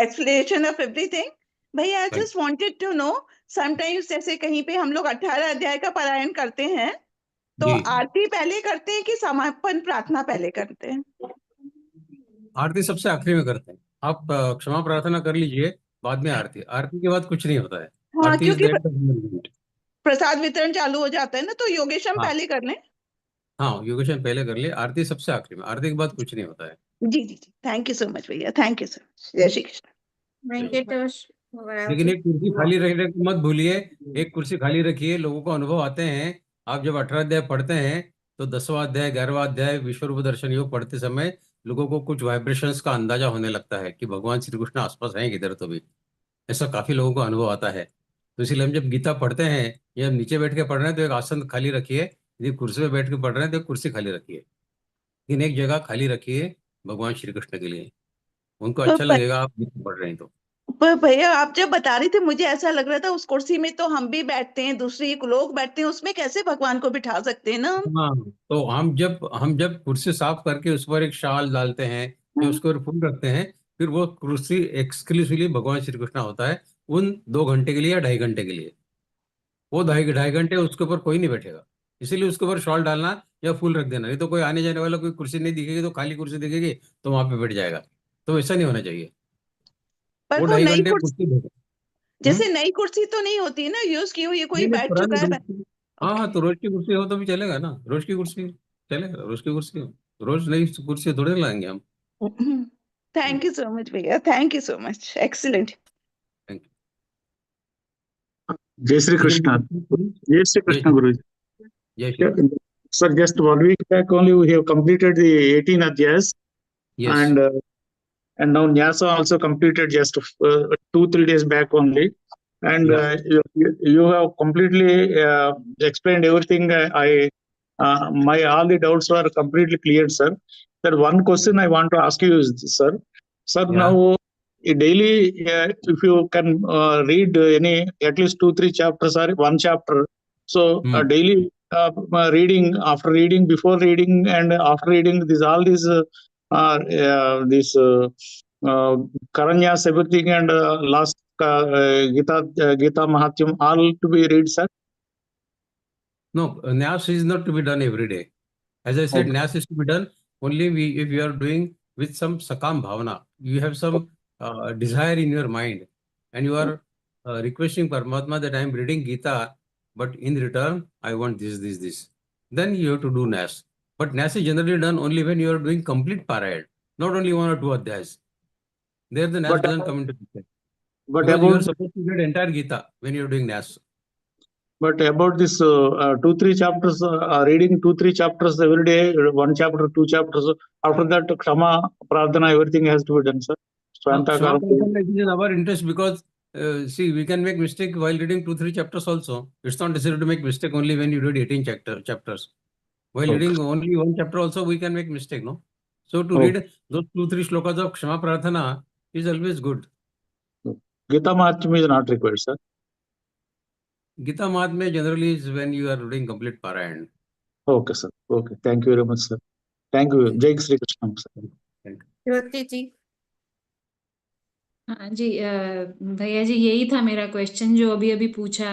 explanation of everything. भैया I Thank just wanted to know, sometimes जैसे कहीं पे हम लोग 18 अध्याय का पारायण करते हैं तो जी। आरती पहले करते हैं कि समापन प्रार्थना पहले करते हैं? आरती सबसे आखिरी में करते हैं। आप क्षमा प्रार्थना कर लीजिए, बाद में आरती। आरती के बाद कुछ नहीं होता है। हाँ आरती इज क्योंकि the end of the event. प्रसाद वितरण चालू हो जाता है ना, तो योगेशम हाँ पहले कर लें। हाँ, योगेशन पहले कर ले, आरती सबसे आखिरी में। आरती के बाद कुछ नहीं होता है। जी जी जी, थैंक यू सो मच भैया, थैंक यू सो मच। जय श्री कृष्ण। Venkatesh. लेकिन एक कुर्सी खाली रखने को मत भूलिए। एक कुर्सी खाली रखिए, लोगों को अनुभव आते हैं। आप जब 18 अध्याय पढ़ते हैं तो 10वां अध्याय 11वां अध्याय विश्व रूप दर्शन योग पढ़ते समय लोगों को कुछ वाइब्रेशंस का अंदाजा होने लगता है कि भगवान श्री कृष्ण आसपास हैं किधर। तो भी ऐसा काफी लोगों को अनुभव आता है। तो इसलिए हम जब गीता पढ़ते हैं या हम नीचे बैठ के पढ़ रहे हैं तो एक आसन खाली रखिए। यदि कुर्सी पे बैठ के पढ़ रहे हैं तो एक कुर्सी खाली रखिए, लेकिन एक जगह खाली रखिए भगवान श्री कृष्ण के लिए। उनको तो अच्छा लगेगा आप गीता पढ़ रहे हैं तो। भैया आप जब बता रहे थे मुझे ऐसा लग रहा था उस कुर्सी में तो हम भी बैठते हैं, दूसरे लोग बैठते हैं, उसमें कैसे भगवान को बिठा सकते हैं ना हम? हाँ, तो हम जब कुर्सी साफ करके उस पर एक शाल डालते हैं या उसके ऊपर फूल रखते हैं, फिर वो कुर्सी एक्सक्लूसिवली भगवान श्री कृष्ण होता है उन 2 घंटे के लिए या 2.5 घंटे के लिए। वो 2.5 घंटे उसके ऊपर कोई नहीं बैठेगा, इसीलिए उसके ऊपर शॉल डालना या फूल रख देना। नहीं तो कोई आने जाने वाला कोई कुर्सी नहीं दिखेगी, तो खाली कुर्सी दिखेगी तो वहां पे बैठ जाएगा। तो ऐसा नहीं होना चाहिए। पर वो वो ढाई नई घंटे कुर्सी, कुर्सी बैठे। जैसे नई कुर्सी तो नहीं होती है ना, यूज की हुई, कोई नहीं नहीं, बैठ पुरानी चुका है। रोज की। हाँ हाँ, ओके। तो रोज की कुर्सी हो तो भी चलेगा ना, रोज की कुर्सी चलेगा, रोज की कुर्सी हो। रोज नई कुर्सी थोड़ी ना लाएंगे हम। थैंक यू सो मच भैया, thank you so much, excellent. Thank Jai Shri you. Krishna. Jai Shri जय Krishna, श्री Guruji. जय Shri Yeah, Krishna. sir, just 1 week back only we have completed the 18 adhyayas, yes. and now Nyasa also completed just 2-3 days back only. And Yeah. you have completely explained everything. My all the doubts were completely cleared, sir. Sir, one question I want to ask you is, sir. Sir, Yeah. now daily, if you can read any at least 2-3 chapters or one chapter, so daily reading, after reading, before reading, and after reading, all these Karanyas, everything, and last Gita Mahatyam, all to be read, sir. No, Nyas is not to be done every day. As I said, Okay. Nyas is to be done only if you are doing with some sakam bhavana. You have some desire in your mind and you are requesting Paramatma that I am reading Gita, but in return, I want this. Then you have to do Nyas. But Nyas is generally done only when you are doing complete parayat, not only 1 or 2 adhyayas. There the Nyas But doesn't come into picture. but Because you are about supposed to get entire Gita when you are doing Nyas. this 2-3 chapters, reading 2-3 chapters every day, 1 chapter, 2 chapters. After that, Kshama, Prarthana, everything has to be done, sir. Kshama Swantakaram. Prarthana is in our interest because see, we can make mistake while reading 2-3 chapters also. It's not necessary to make mistake only when you read 18 chapters. While Okay. reading only 1 chapter also we can make mistake, no? So to Okay. read those 2-3 shlokas of Kshama Prarthana is always good. Gita Mahatyam is not required, sir. Gita Mahatmya generally is when you are reading complete Parayan. Okay, sir. Okay. Thank you very much, sir. Thank you. Jai Shri Krishna, sir. Thank Jyoti ji. हाँ जी, भैया जी यही था मेरा question जो अभी अभी पूछा,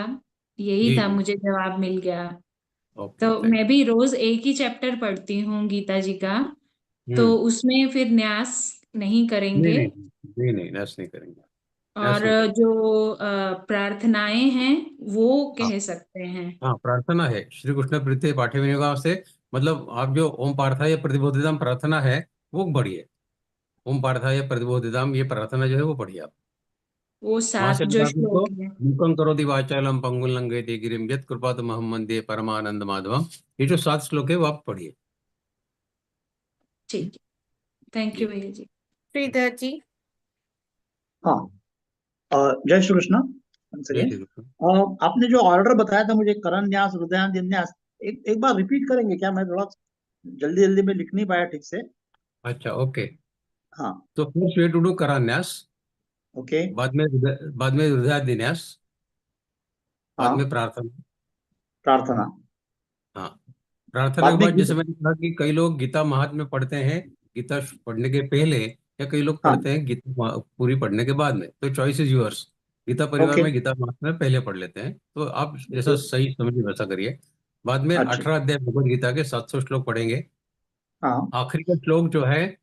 यही जी था, जी। मुझे जवाब मिल गया। ओके, तो थैंक मैं भी रोज एक ही चैप्टर पढ़ती हूँ गीता जी का, यू। तो उसमें फिर न्यास नहीं नहीं करेंगे। नहीं नहीं नहीं, न्यास नहीं करेंगे, न्यास और नहीं करेंगे। जो प्रार्थनाएं हैं वो हाँ कह सकते हैं। हाँ, प्रार्थना है श्री कृष्ण प्रीति पाठे विनियोगा से, मतलब आप जो ओम पार्थाय प्रतिबोधितम प्रार्थना है वो पढ़िए। ओम पार्थाय प्रतिबोधितम ये प्रार्थना जो है वो पढ़िए आप। वो वहां 7 से जो लगा के तो श्लोक है। मूकं करोति वाचालम पंगुं लंघयते गिरिम यत् कृपातमहं वन्दे परमानंद माधवम, ये जो 7 श्लोक है वो आप पढ़िए। ठीक है, थैंक यू जी। भैया जी। Sridhar ji. हाँ, जय श्री कृष्ण once जय again. श्री कृष्ण। आपने जो ऑर्डर बताया था मुझे, करण न्यास, हृदयान, न्यास, एक बार रिपीट करेंगे क्या? मैं थोड़ा जल्दी में लिख नहीं पाया ठीक से। अच्छा, ओके। हाँ, तो first way to do karanyas, okay. बाद में हृदयादिन्यास, बाद हाँ, में प्रार्थना। प्रार्थना। हाँ, प्रार्थना के बाद में बाद जैसे मैंने कहा कि कई लोग गीता महात्म्य पढ़ते हैं गीता पढ़ने के पहले, या कई लोग हाँ, पढ़ते हैं गीता पूरी पढ़ने के बाद में, तो चॉइस इज यूअर्स। गीता परिवार ओके। में गीता महात्म्य पहले पढ़ लेते हैं, तो आप जैसा सही समझिए वैसा करिए। बाद में अच्छा। 18 अध्याय भगवद गीता के 700 श्लोक पढ़ेंगे। हाँ, आखिरी का श्लोक जो है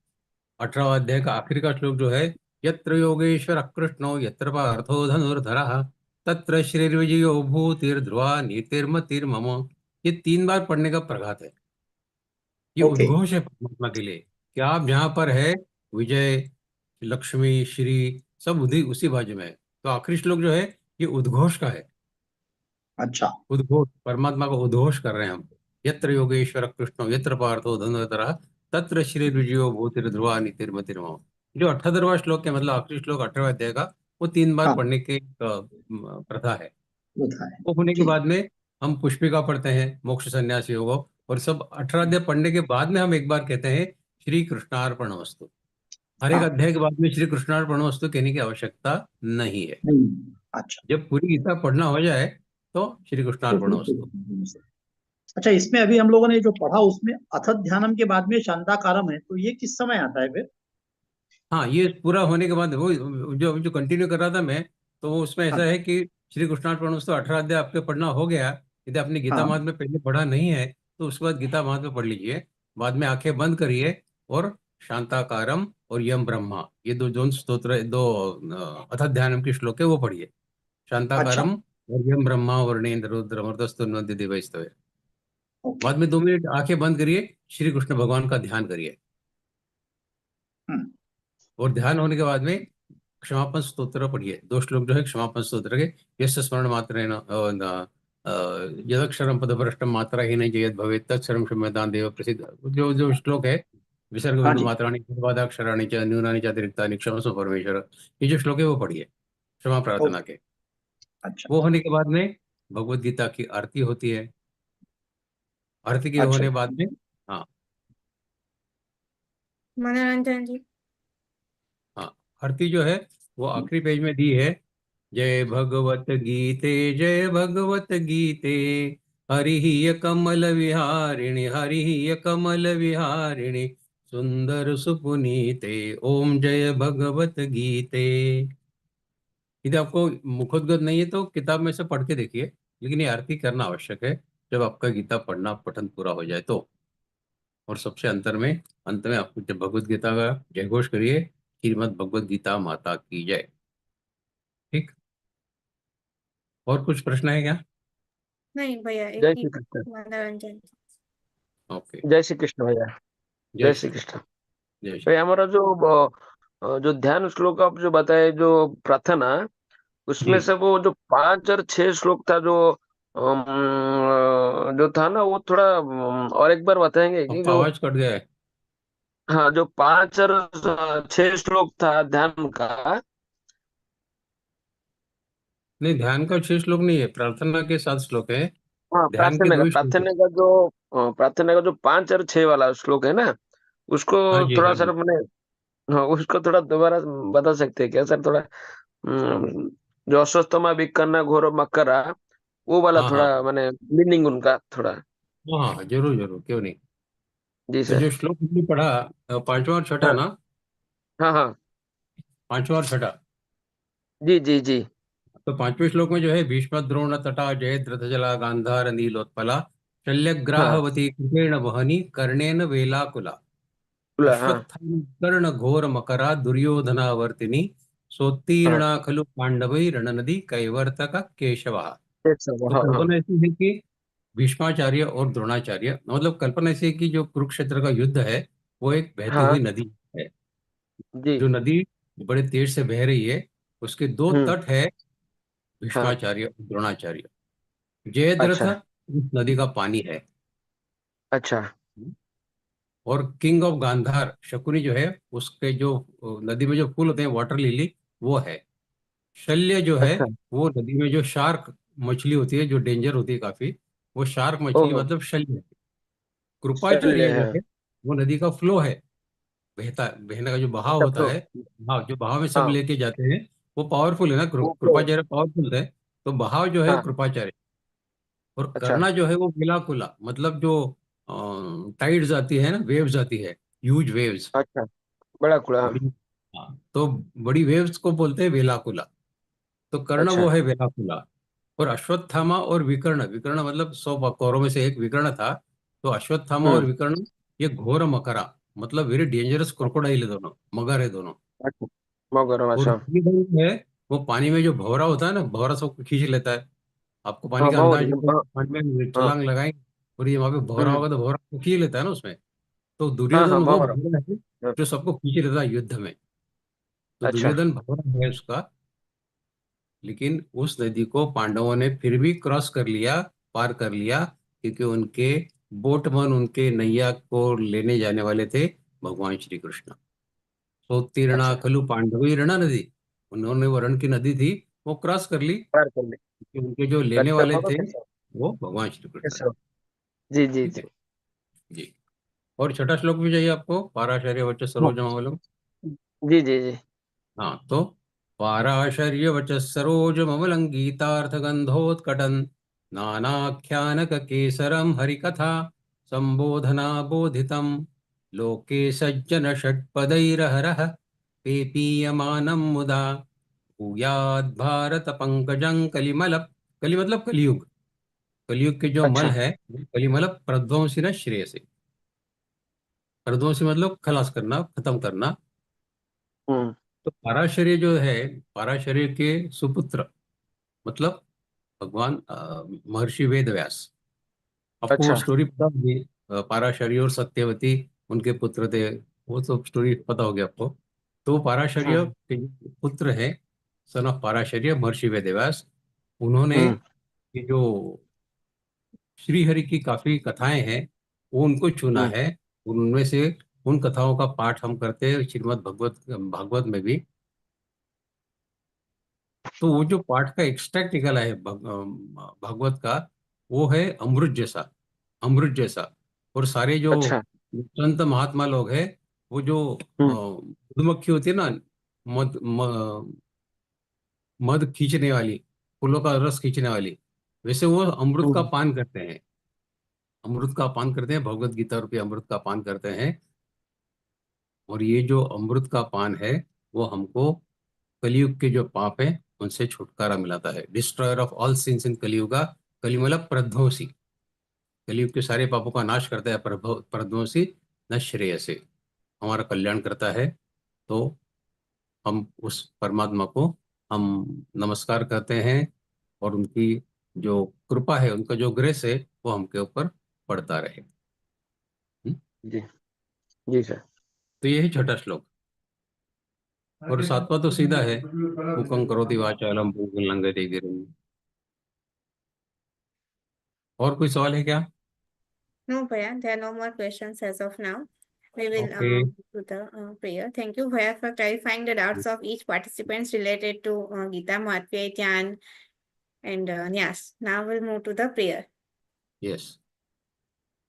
18वां अध्याय का आखिरी का श्लोक जो है, यत्र योगेश्वर कृष्णो यत्र पार्थो धनुर्धरः तत्र श्रीर्विजयो भूतिर्ध्रुवा नीतिर्मतिर्मम, ये 3 बार पढ़ने का प्रघात है। ये ओके, उद्घोष है परमात्मा के लिए कि आप जहां पर है विजय लक्ष्मी श्री सब उसी बाजू में है। तो आखिरी श्लोक जो है ये उद्घोष का है। अच्छा, उद्घोष, परमात्मा को उद्घोष कर रहे हैं हम। यत्र योगेश्वर कृष्णो यत्र पार्थो धनुर्धरः तत्र श्री विजयो भूतिर्ध्रुवा नीतिर्मतिर्मम, जो 18वां श्लोक है, मतलब आखिरी श्लोक 18वें अध्याय का, वो 3 बार हाँ, पढ़ने की प्रथा है। होता है। वो होने के ठीक, बाद में हम पुष्पिका पढ़ते हैं, मोक्ष संन्यास योग, और सब 18 अध्याय पढ़ने के बाद में हम एक बार कहते हैं श्री कृष्णार्पणमस्तु। हर एक हाँ। अध्याय के बाद में श्री कृष्णार्पणमस्तु कहने की आवश्यकता नहीं है। नहीं, अच्छा। जब पूरी गीता पढ़ना हो जाए तो श्री तो कृष्णार्पणमस्तु। अच्छा, इसमें अभी हम लोगों ने जो पढ़ा उसमें अथ ध्यानम के बाद में शांताकारम है, तो ये किस समय आता है फिर? हाँ, ये पूरा होने के बाद वो जो जो कंटिन्यू कर रहा था मैं, तो वो उसमें ऐसा हाँ, है कि श्री कृष्णार्पणमस्तु 18 अध्याय आपके पढ़ना हो गया। यदि आपने गीता हाँ, महात्म्य पहले पढ़ा नहीं है तो उसके बाद गीता महात्म्य पढ़ लीजिए। बाद में आंखें बंद करिए और शांताकारम और यम ब्रह्मा, ये दो जो स्तोत्र, दो अथ ध्यानम के श्लोक है वो पढ़िए। अच्छा, शांताकारम और यम ब्रह्मा वर्णेन्द्र रुद्र मरुतस्तुन्वन्ति दिवैस्तवे। ओके। बाद में 2 मिनट आंखें बंद करिए, श्री कृष्ण भगवान का ध्यान करिए। हम्म, और ध्यान होने के बाद में क्षमापन स्तोत्र पढ़िए। 2 श्लोक जो है क्षमापन स्तोत्र के, यस्य स्मरण मात्रेण यदक्षरम पदभ्रष्टम मात्रा ही नहीं जयत भवेत् तत्सर्वं क्षम्यतां देव प्रसिद्ध, जो जो श्लोक है, विसर्ग हाँ बिंदु जी, मात्राणि पदपादाक्षराणि च न्यूनानि च अतिरिक्तानि क्षमस्व परमेश्वर, ये जो श्लोक है वो पढ़िए क्षमा प्रार्थना ओके, के। अच्छा, वो होने के बाद में भगवत गीता की आरती होती है। आरती के अच्छा, होने बाद में, हाँ मनोरंजन जी। हाँ, आरती जो है वो आखिरी पेज में दी है। जय भगवत गीते, जय भगवत गीते, हरि कमल विहारिणि, हरि कमल विहारिणि, सुंदर सुपुनीते, ओम जय भगवत गीते। यदि आपको मुखोद्गत नहीं है तो किताब में से पढ़ के देखिए, लेकिन ये आरती करना आवश्यक है जब आपका गीता पढ़ना पठन पूरा हो जाए तो। और सबसे अंत में आपको जब भगवत गीता का जयघोष करिए, श्रीमद् भगवत गीता माता की जय। ठीक, और कुछ प्रश्न है क्या? नहीं भैया, एक जय ही श्री कृष्ण। मनोरंजन। ओके, जय श्री कृष्ण भैया। जय जय श्री श्री कृष्ण। जय श्री। भैया हमारा जो ध्यान श्लोक आप जो बताए, जो प्रार्थना, उसमें से वो जो 5 और 6 श्लोक था जो था ना, वो थोड़ा और एक बार बताएंगे कि आपका जो, आवाज कट गया है। हाँ, जो 5 और 6 श्लोक था ध्यान का। नहीं, ध्यान का 6 श्लोक नहीं है, प्रार्थना के 7 श्लोक है। हाँ, ध्यान के 2 ही श्लोक है। प्रार्थना का जो 5 और 6 वाला श्लोक है ना, उसको हाँ जी, थोड़ा हाँ सर जी। मैंने, हाँ, उसको थोड़ा दोबारा बता सकते हैं क्या सर? थोड़ा हम्म, जो अस्वस्थमा विकर्णा घोर मकरा, वो वाला हाँ हाँ थोड़ा मैंने मीनिंग उनका थोड़ा। हाँ हाँ, जरूर जरूर, क्यों नहीं। जी तो जो सर। श्लोक हमने पढ़ा, पांचवा और छठा हाँ ना, हाँ हाँ। पांचवा और छठा। जी जी जी। तो 5वें श्लोक में जो है, भीष्म द्रोण तटा जयद्रथ रथजला गांधार नीलोत्पला हाँ, शल्यग्राहवती कृपेण वहनी कर्णेन वेलाकुला बोला हाँ। अश्वत्थामा कर्ण घोर मकरा दुर्योधनावर्तिनी हाँ, सोत्तीर्णा खलु पांडवै रणनदी कैवर्तक केशवा। एक सर, तो हाँ हाँ। कल्पना ऐसी है कि भीष्माचार्य और द्रोणाचार्य, मतलब कल्पना ऐसी है कि जो कुरुक्षेत्र का युद्ध है वो एक बहती हाँ हुई नदी है। जी। जो नदी बड़े तेज से बह रही है, उसके 2 तट है, हाँ, भीष्माचार्य और द्रोणाचार्य। जयद्रथ अच्छा उस नदी का पानी है। अच्छा और किंग ऑफ गांधार शकुनी जो है, उसके जो नदी में जो फूल होते हैं वाटर लिली, वो है। शल्य जो है, अच्छा। वो नदी में जो शार्क मछली होती है जो डेंजर होती है काफी, वो शार्क मछली ओहो, मतलब शल्य है। चलिए, कृपाचार्य जो हाँ। है, वो नदी का फ्लो है, बहने का जो बहाव अच्छा, होता तो है। हाँ, जो बहाव में सब हाँ, लेके जाते हैं, वो पावरफुल है ना, वो तो, कृपाचार्य पावरफुल है। तो बहाव जो है वो हाँ, कृपाचार्य। और अच्छा करना जो है वो मिलाकुला, मतलब जो टाइड्स आती है ना, वेव्स आती है, ह्यूज वेव्स, अच्छा, बड़ा कुड़ा, हाँ, बड़ी। हाँ, तो बड़ी वेव्स को बोलते हैं वेलाकुला। तो कर्ण अच्छा। वो है वेलाकुला। और अश्वत्थामा और विकर्ण, विकर्ण मतलब 100 कौरों में से एक विकर्ण था। तो अश्वत्थामा और हम्म, विकर्ण, ये घोर मकरा, मतलब वेरी डेंजरस क्रोकोडाइल है दोनों, मगर है दोनों। अच्छा, मगर और अच्छा। दुर्योधन जो है, वो पानी में जो भंवरा होता है ना, भंवरा सबको खींच लेता है। आपको पानी हाँ, का बहुत अंदाज है, हाँ। पानी में हाँ, छलांग लगाएंगे और ये वहां पे भंवरा हम्म, होगा तो भंवरा को खींच लेता है ना उसमें। तो हाँ दुर्योधन हाँ, वो बहुत भंवरा है हाँ, जो सबको खींच लेता है युद्ध में। तो अच्छा दुर्योधन भंवरा है उसका। लेकिन उस नदी को पांडवों ने फिर भी क्रॉस कर लिया, पार कर लिया, क्योंकि उनके बोटमन, उनके नैया को लेने जाने वाले थे भगवान श्री कृष्ण। तो तीर्णा अच्छा, खलु पांडवी रणा नदी, उन्होंने वो रण की नदी थी, वो क्रॉस कर ली, पार कर ले। क्योंकि उनके जो लेने अच्छा, वाले मगर थे कैसा? वो भगवान श्री कृष्ण थे। कैसा? जी जी ठीक जी। है जी। और छठा श्लोक भी चाहिए आपको, पाराशर्य वच्च हाँ, सरोजमावलम। जी जी जी। हाँ तो पाराशर्य वचः सरोज ममलंगीतार्थ गंधोत्कटन नानाख्यानक केसरम हरिकथा संबोधना बोधितम लोके सज्जन षट्पदैरहरः पेपीयमानं मुदा भूयाद भारत पंकजं कलिमल, कलि मतलब कलियुग, कलियुग के जो मल अच्छा। है कलिमल प्रध्वंसी न श्रेयसे, प्रध्वंसी मतलब खलास करना, खत्म करना। हम्म। तो पाराशर्य जो है, पाराशर्य के सुपुत्र मतलब भगवान महर्षि वेद व्यास। आपको वो अच्छा। स्टोरी पता होगी, पाराशर्य और सत्यवती उनके पुत्र थे, वो तो स्टोरी पता होगी आपको। तो पाराशर्य हम्म के पुत्र है, सन ऑफ पाराशर्य महर्षि वेद व्यास। उन्होंने हम्म ये जो श्री हरि की काफी कथाएं हैं वो उनको चुना हम्म है। उनमें से उन कथाओं का पाठ हम करते हैं श्रीमद् भगवत भागवत में भी। तो वो जो पाठ का एक्सट्रैक्ट निकला है भागवत का, वो है अमृत जैसा, अमृत जैसा। और सारे जो अच्छा। संत महात्मा लोग हैं, वो जो हम्म मधुमक्खी होती है ना, मध खींचने वाली, फूलों का रस खींचने वाली, वैसे वो अमृत का हम्म पान करते हैं, अमृत का पान करते हैं, भगवत गीता रूपी अमृत का पान करते हैं। और ये जो अमृत का पान है वो हमको कलयुग के जो पाप है उनसे छुटकारा मिलाता है। Destroyer of all since in Kaliyuga, कलि मतलब प्रध्वंसी, कलयुग के सारे पापों का नाश करता है प्रध्वंसी न श्रेयसे, हमारा कल्याण करता है। तो हम उस परमात्मा को हम नमस्कार करते हैं और उनकी जो कृपा है, उनका जो ग्रेस है वो हमके ऊपर पड़ता रहे। जी जी सर। तो ये है छठा श्लोक। और सातवां तो सीधा है, मुखं करोति वाचालम पंगुं लंघयते गिरिम। और कोई सवाल है क्या? No, Bhaiya, there are no more questions as of now. We will okay. do the prayer. Thank you, Bhaiya, for clarifying the doubts of each participants related to Gita Mahatmya, Dhyan, and Nyas. Now we'll move to the prayer. Yes.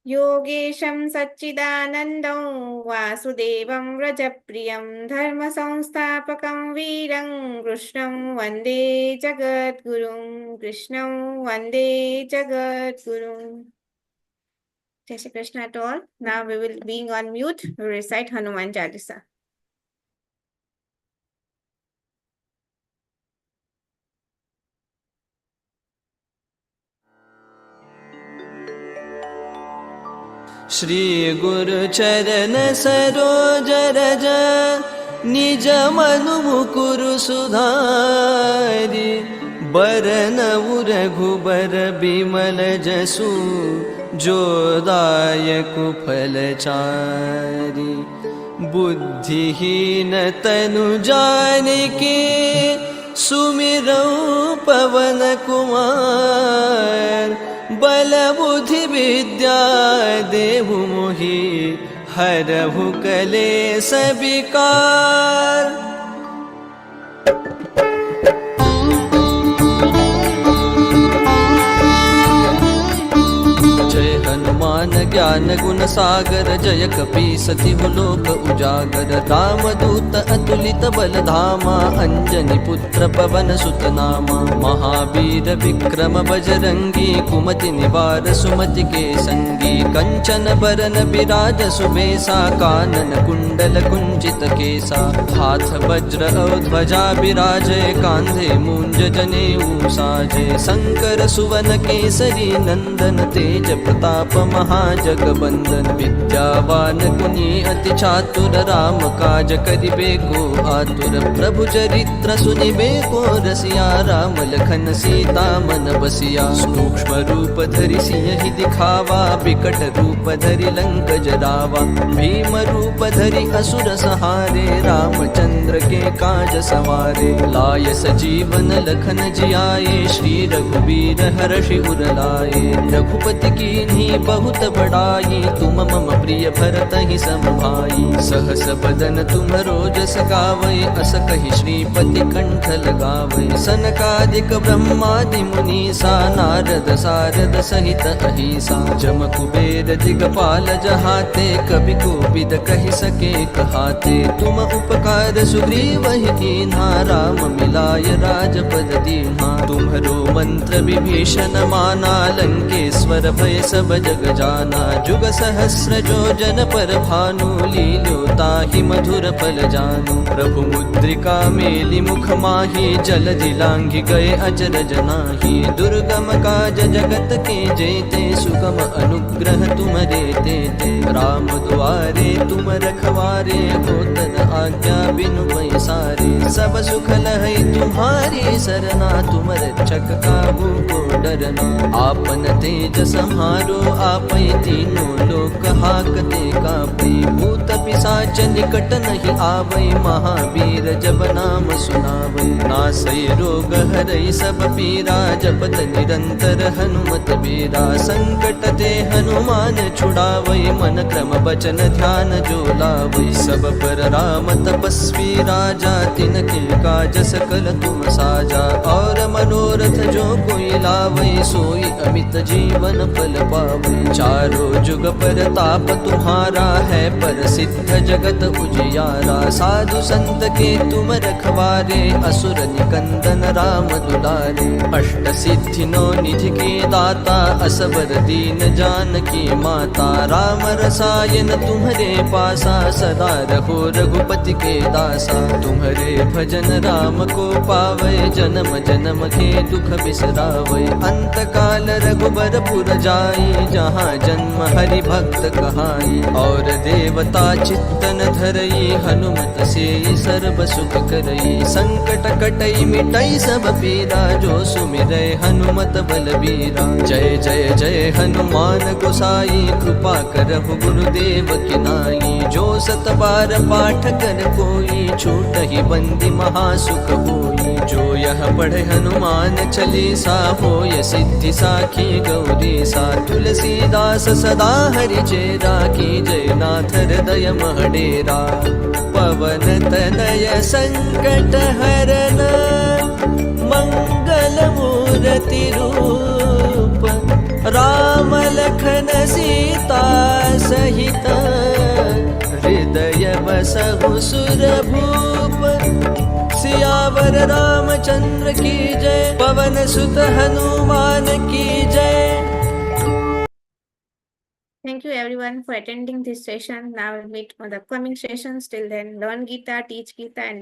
योगेशं सच्चिदानन्दं वासुदेवं व्रजप्रियं धर्मसंस्थापकं वीरं कृष्णं वन्दे जगद्गुरुं, कृष्णं वन्दे जगद्गुरुं। Jai Shri Krishna to all. Now we will, being on mute, we will recite Hanuman Chalisa. Shri गुरु चरण सरोज रज निज मनु मुकुरु सुधारि बरनउ रघुबर बिमल जसु जो दायकु फलचारि बुद्धिहीन तनु जानिके सुमिरौ पवन कुमार बल बुद्धि विद्या देहु मोहि हरहु कलेस विकार। जय हनुमान ज्ञान गुण सागर जय कपीस तिहु लोक उजागर राम दूत अतुलित बल धामा अंजनी पुत्र पवन सुत नामा महावीर विक्रम बजरंगी कुमति निवार सुमति के संगी कंचन बरन विराज सुबेसा कानन कुंडल कुंचित केसा हाथ वज्र और ध्वजा विराजे कांधे मूंज जनेऊ साजे शंकर सुवन केसरी नंदन तेज प्रताप महाजगबंदन विद्यावान गुणी अति चातुर राम काज करिबे को आतुर प्रभु चरित्र सुनिबे को रसिया राम लखन सीता मन बसिया सूक्ष्म रूप धरि सिंह दिखावा बिकट रूप धरि लंक जरावा भीम रूप धरि असुर सहारे रामचंद्र के काज सवारे लाय सजीवन लखन जियाए श्री रघुबीर हर्षि उर लाए रघुपति कीन्ही बहुत बहुत बड़ाई, तुम मम प्रिय भरत ही सम भाई। सहस बदन तुम्हरो जस गावै, अस कहि श्रीपति कंठ लगावै। सनकादिक ब्रह्मादि मुनीसा, नारद सारद सहित अहिसा। जम कुबेर दिगपाल जहाते, कवि कोविद कहि सके कहाते। तुम उपकार सुग्रीव ही कीन्हा, राम मिलाय राजपद दीन्हा। तुम्हरो मंत्र विभीषण माना, लंकेश्वर भय सब जग जाना। जुग सहस्र जो जन पर भानु, लील्यो ताहि मधुर फल जानू। प्रभु मुद्रिका मेलि मुख माहि, जल दिलांघि गए अचरज नाही। दुर्गम काज जगत के जेते, सुगम अनुग्रह तुमरे तेते। राम दुआरे तुम रखवारे, होत न आज्ञा बिनु पैसारे। सब सुख लहै तुम्हारी सरना, तुम रक्षक काहू को डरना। आपन तेज सम्हारो आपै, तीनों लोक हाकते कापै। भूत पिशाच निकट नहीं आवै, महावीर जब नाम सुनावै। नासै रोग हरै सब पीरा, जपत निरंतर हनुमत बीरा। संकट ते हनुमान छुड़ावै, मन क्रम बचन ध्यान जो लावै। सब पर राम तपस्वी राजा, तिनके काज सकल तुम साजा। और मनोरथ जो कोई लावै, सोई अमित जीवन फल पावै। चारों जुग परताप तुम्हारा है, प्रसिद्ध जगत उजियारा। साधु संत के तुम रखवारे, असुर निकंदन राम दुलारे। अष्ट सिद्धि नौ निधि के दाता, असबर दीन जानकी माता। राम रसायन तुम्हरे पासा, सदा रहो रघुपति के दासा। तुम्हरे भजन राम को पावै, जन्म जन्म के दुख बिसरावै। अंत काल रघुबर पुर जाई, जहाँ जन्म हरि भक्त कहाई। और देवता चित्तन धरई, हनुमत से सर्व सुख करई। संकट कटई मिटई सब पीरा, जो सुमिरै हनुमत बलबीरा। जय जय जय हनुमान गोसाई, कृपा करहु गुरुदेव की नाई। जो सत बार पाठ कर कोई, छूटहि बंदी महासुख होई। जो यह पढ़े हनुमान चालीसा, होय सिद्धि साखी गौरीसा। तुलसीदास सदा हरि चेरा, की जय नाथ हृदय महडेरा। पवन तनय संकट हरन, मंगल मूर्ति रूप। राम लखन सीता सहित, हृदय बसहु सुरभूप। सियावर रामचंद्र की जय, पवन सुत हनुमान की जय। Thank you everyone for attending this session. Now we'll meet on the coming sessions. Till then, learn Gita, teach Gita, and